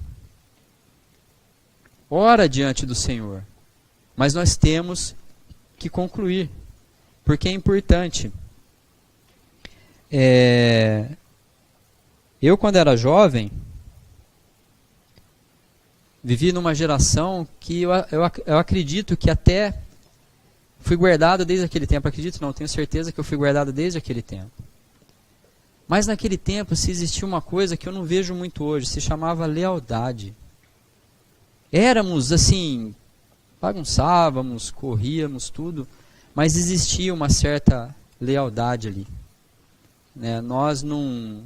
Ora diante do Senhor. Mas nós temos que concluir, porque é importante. Eu, quando era jovem, vivi numa geração que eu acredito que até fui guardado desde aquele tempo. Acredito não, tenho certeza que eu fui guardado desde aquele tempo. Mas naquele tempo se existia uma coisa que eu não vejo muito hoje, se chamava lealdade. Éramos assim, bagunçávamos, corríamos, tudo, mas existia uma certa lealdade ali. Né? Nós não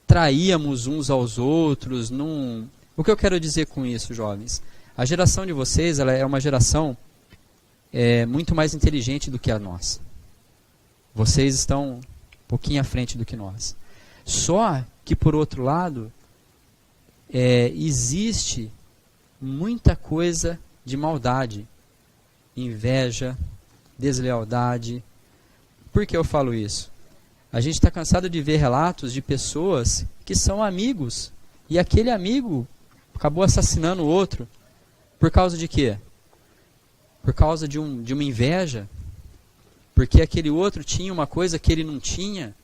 traíamos uns aos outros. Não... O que eu quero dizer com isso, jovens? A geração de vocês, ela é uma geração muito mais inteligente do que a nossa. Vocês estão um pouquinho à frente do que nós. Só que, por outro lado, existe muita coisa de maldade, inveja, deslealdade. Por que eu falo isso? A gente está cansado de ver relatos de pessoas que são amigos e aquele amigo acabou assassinando o outro. Por causa de quê? Por causa de uma inveja. Porque aquele outro tinha uma coisa que ele não tinha.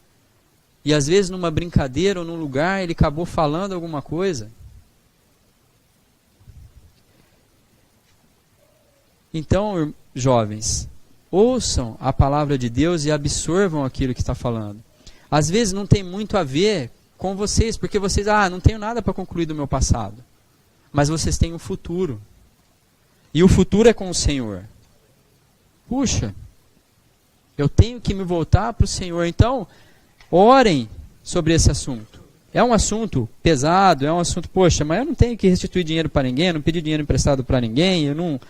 E às vezes numa brincadeira ou num lugar ele acabou falando alguma coisa. Então, jovens, ouçam a palavra de Deus e absorvam aquilo que está falando. Às vezes não tem muito a ver com vocês, porque vocês, não tenho nada para concluir do meu passado. Mas vocês têm um futuro. E o futuro é com o Senhor. Puxa, eu tenho que me voltar para o Senhor. Então, orem sobre esse assunto. É um assunto pesado, é um assunto, poxa, mas eu não tenho que restituir dinheiro para ninguém, eu não pedi dinheiro emprestado para ninguém, eu não...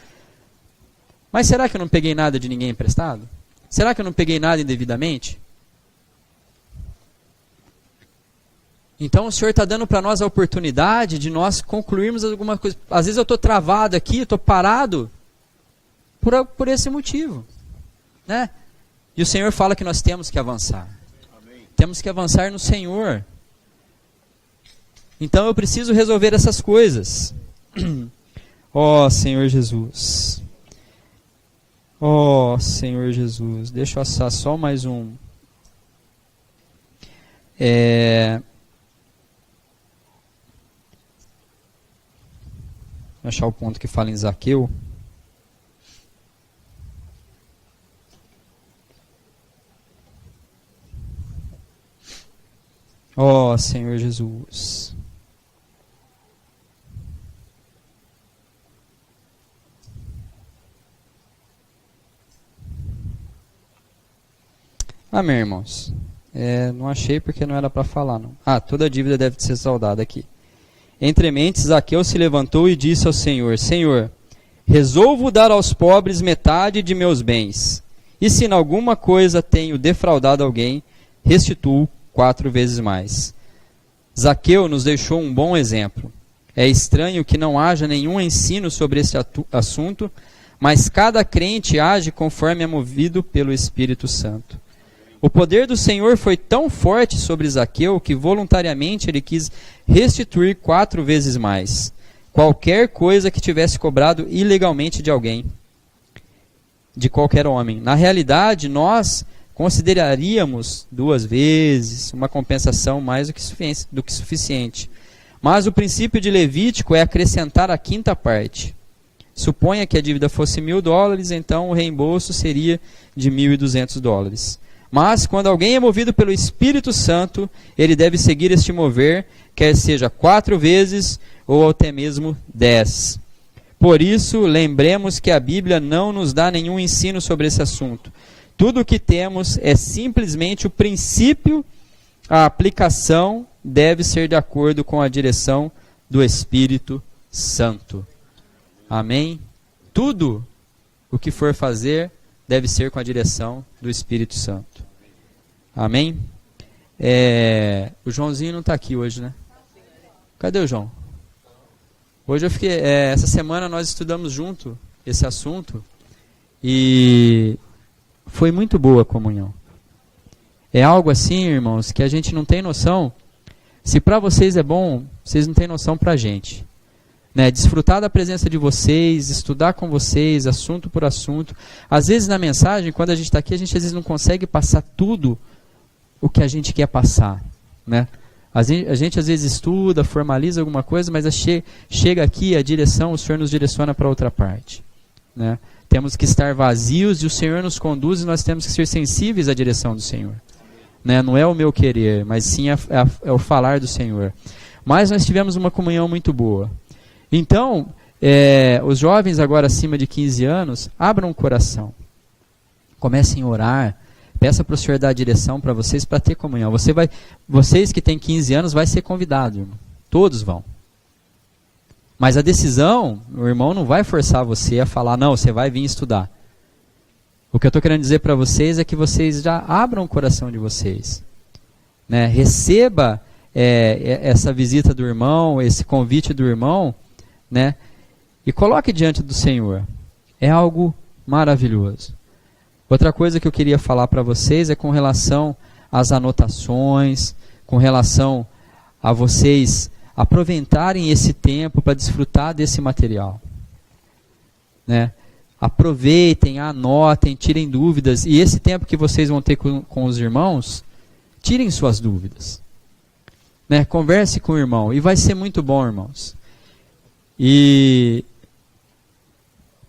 Mas será que eu não peguei nada de ninguém emprestado? Será que eu não peguei nada indevidamente? Então o Senhor está dando para nós a oportunidade de nós concluirmos alguma coisa. Às vezes eu estou travado aqui, estou parado por esse motivo. Né? E o Senhor fala que nós temos que avançar. Amém. Temos que avançar no Senhor. Então eu preciso resolver essas coisas. Ó Senhor Jesus. Ó Senhor Jesus. Deixa eu assar só mais um. Vou achar o ponto que fala em Zaqueu. Ó Senhor Jesus. Amém, irmãos. Não achei porque não era para falar, não. Toda dívida deve ser saldada aqui. Entre mentes, Zaqueu se levantou e disse ao Senhor: Senhor, resolvo dar aos pobres metade de meus bens. E se em alguma coisa tenho defraudado alguém, restituo 4 vezes mais. Zaqueu nos deixou um bom exemplo. É estranho que não haja nenhum ensino sobre esse assunto, mas cada crente age conforme é movido pelo Espírito Santo. O poder do Senhor foi tão forte sobre Zaqueu que voluntariamente ele quis restituir 4 vezes mais qualquer coisa que tivesse cobrado ilegalmente de alguém, de qualquer homem. Na realidade, nós consideraríamos 2 vezes uma compensação mais do que suficiente. Mas o princípio de Levítico é acrescentar a 5ª parte. Suponha que a dívida fosse $1.000, então o reembolso seria de $1.200. Mas, quando alguém é movido pelo Espírito Santo, ele deve seguir este mover, quer seja 4 vezes ou até mesmo 10. Por isso, lembremos que a Bíblia não nos dá nenhum ensino sobre esse assunto. Tudo o que temos é simplesmente o princípio, a aplicação deve ser de acordo com a direção do Espírito Santo. Amém? Tudo o que for fazer, deve ser com a direção do Espírito Santo. Amém? O Joãozinho não está aqui hoje, né? Cadê o João? Hoje eu fiquei... essa semana nós estudamos junto esse assunto e foi muito boa a comunhão. É algo assim, irmãos, que a gente não tem noção. Se para vocês é bom, vocês não têm noção para a gente. Né? Desfrutar da presença de vocês, estudar com vocês, assunto por assunto. Às vezes na mensagem, quando a gente está aqui, a gente às vezes não consegue passar tudo o que a gente quer passar. Né? A gente às vezes estuda, formaliza alguma coisa, mas chega aqui, a direção, o Senhor nos direciona para outra parte. Né? Temos que estar vazios e o Senhor nos conduz e nós temos que ser sensíveis à direção do Senhor. Né? Não é o meu querer, mas sim é o falar do Senhor. Mas nós tivemos uma comunhão muito boa. Então, os jovens agora acima de 15 anos, abram o coração. Comecem a orar. Peça para o Senhor dar a direção para vocês para ter comunhão. Vocês que têm 15 anos vai ser convidado, irmão. Todos vão. Mas a decisão, o irmão não vai forçar você a falar, não, você vai vir estudar. O que eu estou querendo dizer para vocês é que vocês já abram o coração de vocês. Né? Receba essa visita do irmão, esse convite do irmão, né? E coloque diante do Senhor. É algo maravilhoso. Outra coisa que eu queria falar para vocês é com relação às anotações, com relação a vocês aproveitarem esse tempo para desfrutar desse material. Né? Aproveitem, anotem, tirem dúvidas. E esse tempo que vocês vão ter com os irmãos, tirem suas dúvidas. Né? Converse com o irmão. E vai ser muito bom, irmãos. E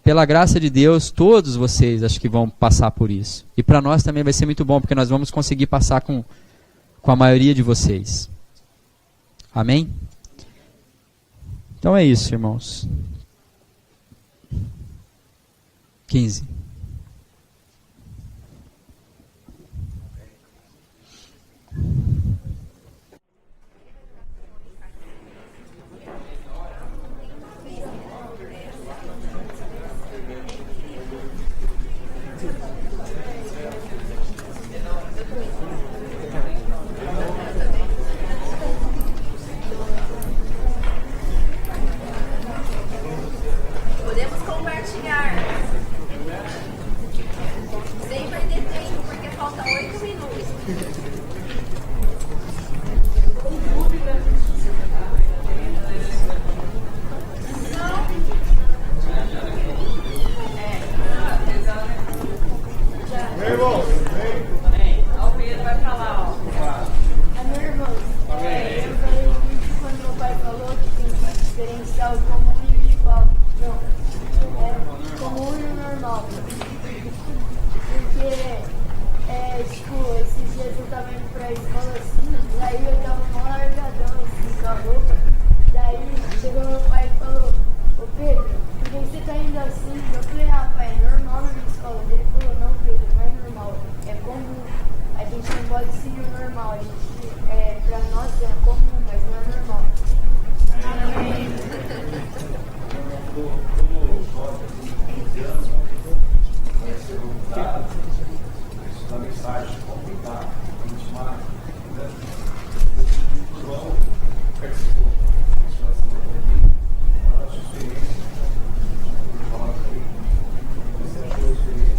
pela graça de Deus, todos vocês acho que vão passar por isso. E para nós também vai ser muito bom, porque nós vamos conseguir passar com a maioria de vocês. Amém? Então é isso, irmãos. 15. Podemos compartilhar. Sem perder tempo, porque falta 8 minutos. Meu irmão, Ó, o Pedro vai falar, ó. Meu irmão, eu falei muito quando meu pai falou que tem que diferenciar o comum e o igual. Não, comum e o normal. Porque, tipo, esses dias eu tava indo pra escola assim, daí eu tava mó largadão assim com a roupa. Daí chegou meu pai e falou, ô Pedro, por que você tá indo assim? Eu falei, pai, é normal na minha escola. Ele falou, não Pedro, não é normal, é comum. A gente não pode seguir o normal, a gente, pra nós é comum, mas não é normal. essa mensagem complicada, intimada, né? João participou da situação aqui, fala da sua experiência, fala aqui, você achou a experiência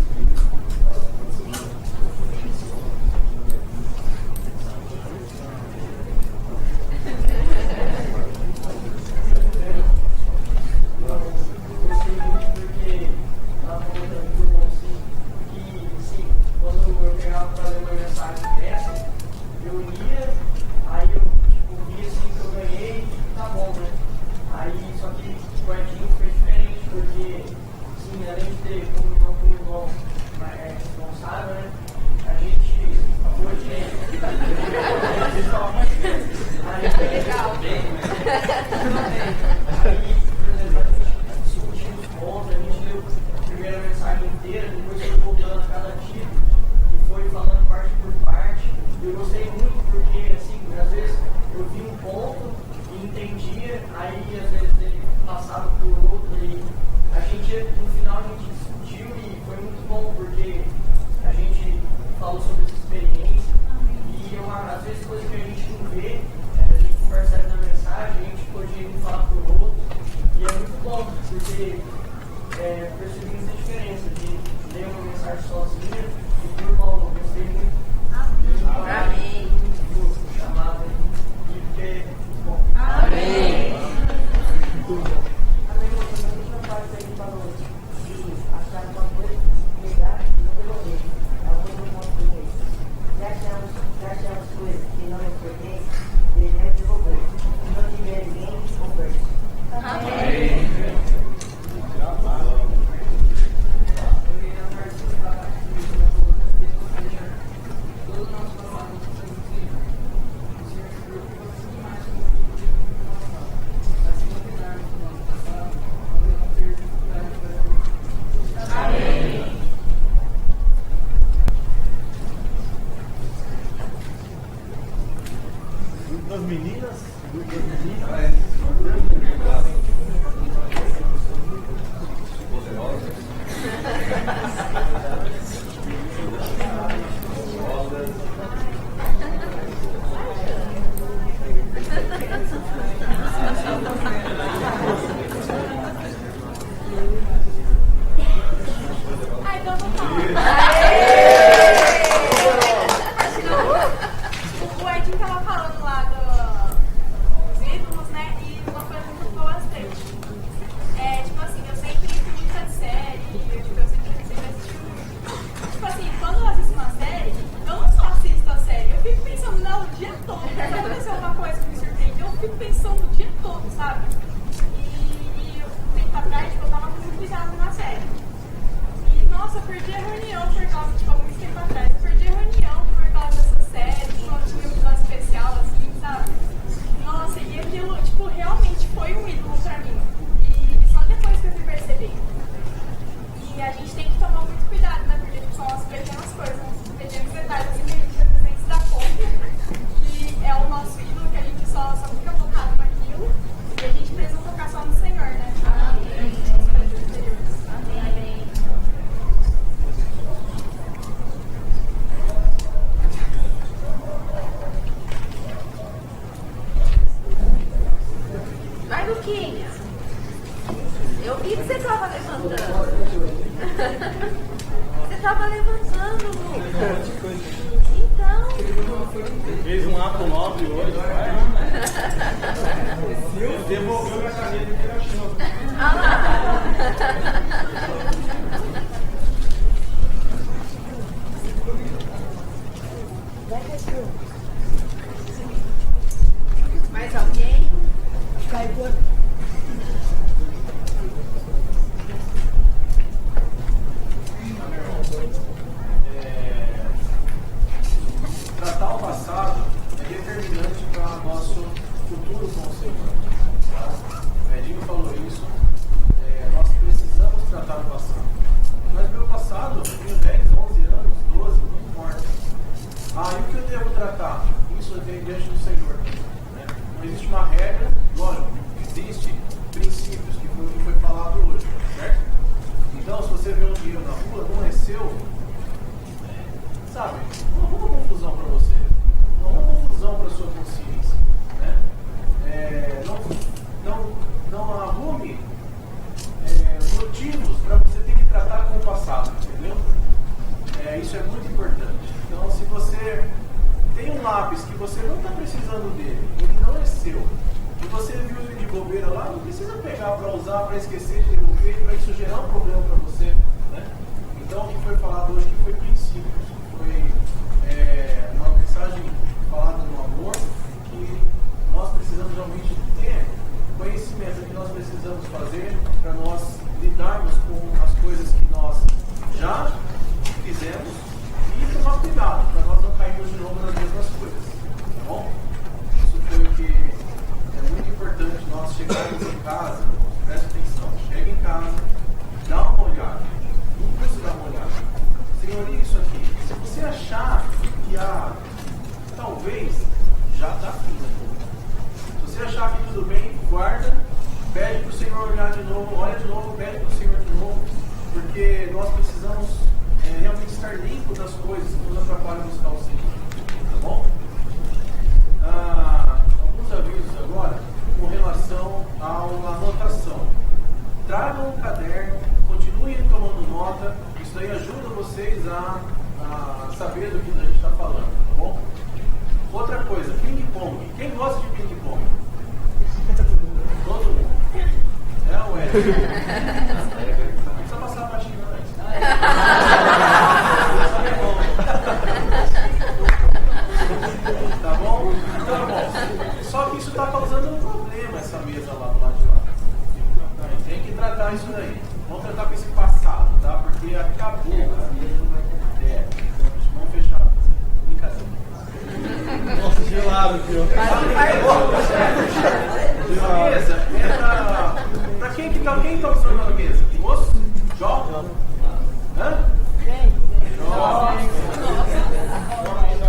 porque percebi essa diferença de ler uma mensagem sozinha e por irmão. Eu gostei muito. Amém. Chamado de bom. Amém. Amém. Você não faz isso aí para nós. De achar uma coisa, pegar e não devolver. É o que eu mostro aí. Já achamos coisas que não nos pertencem, devemos devolver. Se não tiver ninguém, converte. Amém. Das meninas, das meninas. Ai, então eu vou falar. O Edinho tava falando lá dos ídolos, né? E uma coisa que eu gostei. Tipo assim, eu sempre fui muita série, eu sempre assisti. Tipo assim, quando eu assisto uma série, eu não só assisto a série, eu fico pensando nela o dia todo. Quando aconteceu uma coisa que me surpreende, eu fico pensando o dia todo, sabe? E um tempo atrás, tipo, eu tava muito ligada na série. E, nossa, eu perdi a reunião por causa, tipo, há muito tempo atrás. Eu perdi a reunião por causa dessa série, quando tinha um episódio especial, assim, sabe? Nossa, e aquilo, tipo, realmente foi um ídolo pra mim. E só depois que eu fui perceber. E a gente tem que tomar muito cuidado, né? Porque são as pequenas coisas, os pequenos detalhes assim, que a gente às vezes dá conta, que é o nosso ídolo, que a gente só fica focado naquilo. E a gente precisa focar só no Senhor, né? Amém. Amém. Vai, Luquinha. Eu vi que você estava levantando. Você estava levantando, Lu. Então. Fez um ato nobre hoje. Devolveu minha caneta que ele achou. Ah lá. Mais alguém? Tratar o passado é determinante para o nosso futuro com o Senhor. Tá? O Edinho falou isso. Nós precisamos tratar o passado. Mas meu passado, eu tenho 10, 11 anos, 12, não importa. E o que eu devo tratar? Isso eu tenho diante do Senhor. Né? Não existe uma regra, lógico, existe princípios, que foi o que foi falado hoje, certo? Então, se você vê um dinheiro na rua, não é seu, sabe, não arruma confusão para você, não arruma confusão para sua consciência, né? Não arrume motivos para você ter que tratar com o passado, entendeu? Isso é muito importante. Então, se você tem um lápis que você não está precisando dele, ele não é seu, e você viu ele de bobeira lá, não precisa pegar para usar, para esquecer de devolver, para isso gerar um problema para você, né? Então, o que foi falado hoje que foi princípios, foi uma mensagem falada no amor, que nós precisamos realmente ter conhecimento do que nós precisamos fazer para nós lidarmos com as coisas que nós já fizemos e tomar cuidado para nós não cairmos de novo nas mesmas coisas, tá bom? Isso foi o que é muito importante nós chegarmos em casa, presta atenção, chega em casa, dá uma olhada, não precisa dar uma olhada. Senhor, isso aqui, se você achar que talvez já está tudo. Se você achar que tudo bem, guarda, pede para o Senhor olhar de novo, olha de novo, pede para o Senhor de novo, porque nós precisamos realmente estar livres continuem tomando nota, isso aí ajuda vocês a saber do que a gente está falando, tá bom? Outra coisa, ping-pong. Quem gosta de ping-pong? Todo mundo. É ou é? Não precisa passar a baixinha antes. Tá bom? Então, bom. Só que isso está causando um problema, essa mesa lá do lado de lá. Tem que tratar isso daí. Vamos tratar com esse passado, tá? Porque acabou. Vamos fechar. Brincadeira. Nossa, gelado aqui, ó. A mesa é pra quem tá usando a mesa? Moço? Jovem? Hã? Jovem.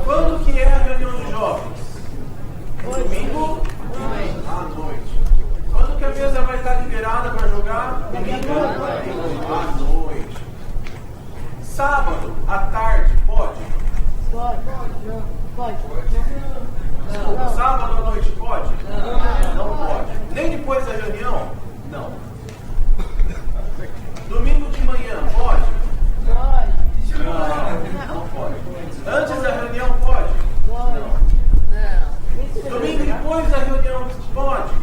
Quando que é a reunião de jovens? Domingo? À noite. Quando que a mesa vai estar liberada para jogar? Domingo? À noite. Sábado, à tarde, pode? Pode. Desculpa, sábado à noite pode? Não pode. Nem depois da reunião? Não. Domingo de manhã pode? Não pode. Antes da reunião pode? Não. Domingo depois da reunião pode?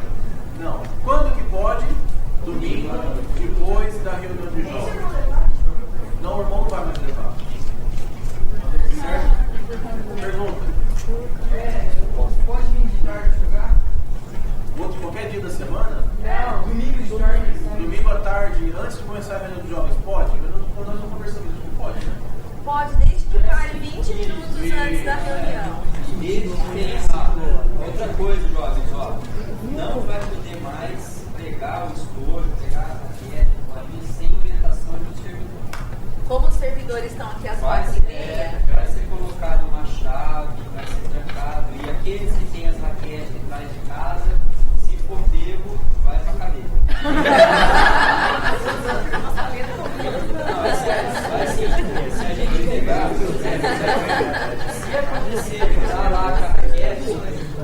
Não. Quando que pode? Domingo depois da reunião de jovens. Não, o irmão não vai mais levar. Certo? Pergunta. Pode vir de tarde jogar? Outro qualquer dia da semana? Não. Domingo de tarde. Domingo à tarde, antes de começar a reunião de jovens, pode? Nós não conversamos isso, não pode, né? Pode, desde que pare 20 minutos antes da reunião. Outra coisa, jovens, ó, não vai poder mais pegar o estojo, pegar a raquete, sem orientação do servidor. Como os servidores estão aqui às 4h30, Vai ser colocado uma chave, vai ser trancado, e aqueles que têm as raquetes atrás de casa, se for pego, vai pra cadeia. Não, é sério, vai sim. Se a gente pegar, se acontecer, pegar lá com a raquete, o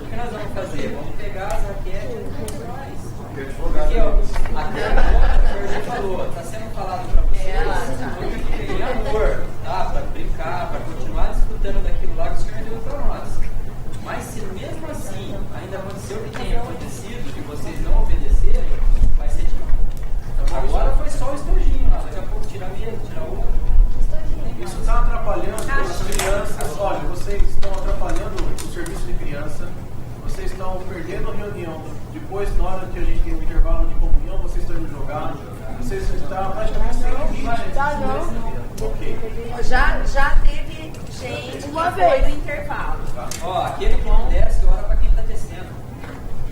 que nós vamos fazer? Vamos pegar as raquetes e vamos mais. Porque, ó, até agora, o senhor já falou, está sendo falado para vocês, em amor, tá? Para brincar, para continuar desfrutando daquilo lá que o senhor deu para nós. Mas se mesmo assim ainda aconteceu o que tem acontecido, que vocês não obedecerem, vai ser demais. Agora foi só o estojinho lá, daqui a pouco tira mesmo, tira outro. Isso está atrapalhando as crianças. Olha, vocês estão atrapalhando o serviço de criança. Vocês estão perdendo a reunião. Depois, na hora que a gente tem um intervalo de comunhão, vocês estão indo jogar. Vocês estão praticamente sem limite. Ok. já teve gente que foi no intervalo. Ó, aquele que não desce, ora para quem está descendo.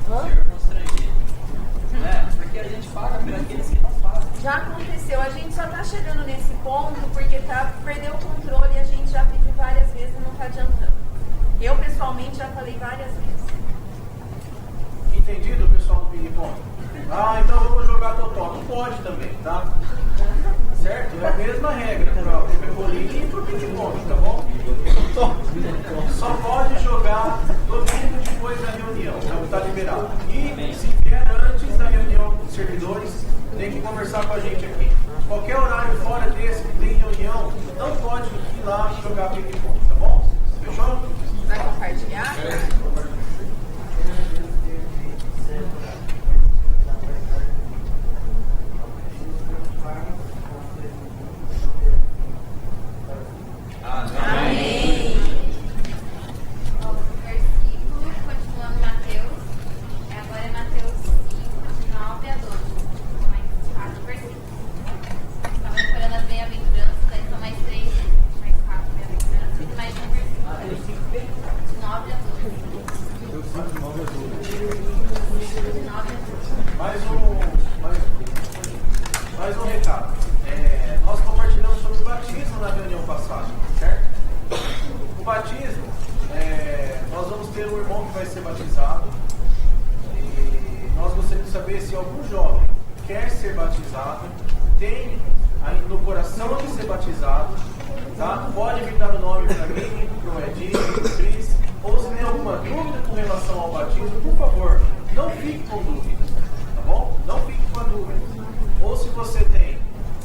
Ser constrangido. Porque a gente paga por aqueles que não fazem. Já aconteceu, a gente só está chegando nesse ponto porque perdeu o controle e a gente já pediu várias vezes e não está adiantando. Eu, pessoalmente, já falei várias vezes. Entendido, pessoal do ping-pong? Ah, então vamos jogar totó. Não pode também, tá? Certo? É a mesma regra para o pebolim e para o ping-pong, tá bom? Só pode jogar domingo depois da reunião, então está liberado. E se vier antes da reunião dos servidores, tem que conversar com a gente aqui. Qualquer horário fora desse que tem reunião, não pode ir lá jogar ping-pong, tá bom? Fechou? Vai compartilhar? Amém. Ó, o versículo, continuando em Mateus, agora é Mateus 5, 9 a 12. Mais 4 versículos. Estamos esperando as bem-aventuranças, aí são mais 3, mais 4 bem-aventuranças e mais um versículo. De 9 a 12. De 9 a 12. Mais um recado. Nós compartilhamos sobre o batismo na reunião passada, certo? O batismo, nós vamos ter um irmão que vai ser batizado e nós gostaríamos de saber se algum jovem quer ser batizado, tem no coração de ser batizado, tá? Pode me dar o nome para mim, para o Edinho, para o Cris, ou se tem alguma dúvida com relação ao batismo, por favor, não fique com dúvida, tá bom? Não fique com a dúvida. Ou se você tem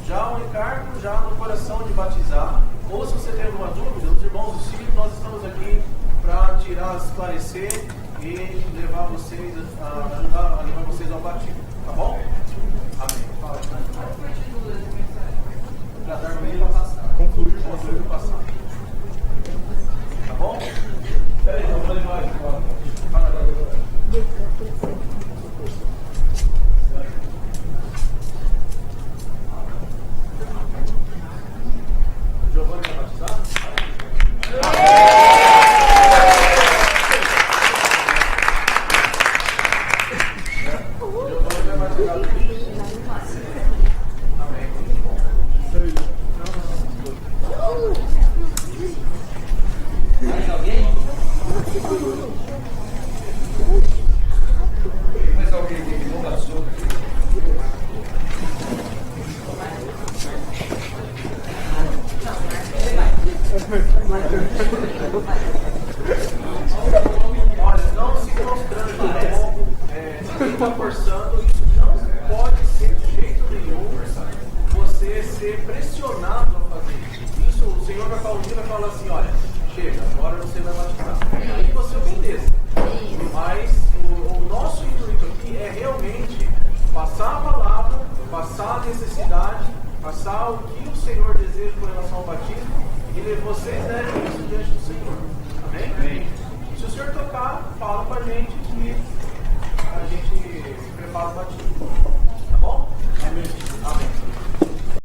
já já um encargo já no coração de batizar. Ou se você tem alguma dúvida, os irmãos do Círio, nós estamos aqui para tirar, esclarecer e levar vocês, ajudar a levar vocês ao batismo. Tá bom? Amém. Fala. Para dar meio para passar. Concluir o passado. Tá bom? Espera aí, vamos levar aqui. Fala agora. Giovanni vai batizar? Giovanni vai batizar do filho. Amém. Mais alguém? Mais alguém que não passou? Olha, não se constrange como ninguém está forçando, isso não pode ser de jeito nenhum você ser pressionado a fazer isso. O Senhor vai falar um dia e vai falar assim, olha, chega, agora você vai batizar. Aí você obedeça. Mas o nosso intuito aqui é realmente passar a palavra, passar a necessidade, passar o que o Senhor deseja com relação ao batismo, e vocês devem isso diante do Senhor. Amém? Amém. Se o Senhor tocar, fala com a gente que a gente se prepara o batismo.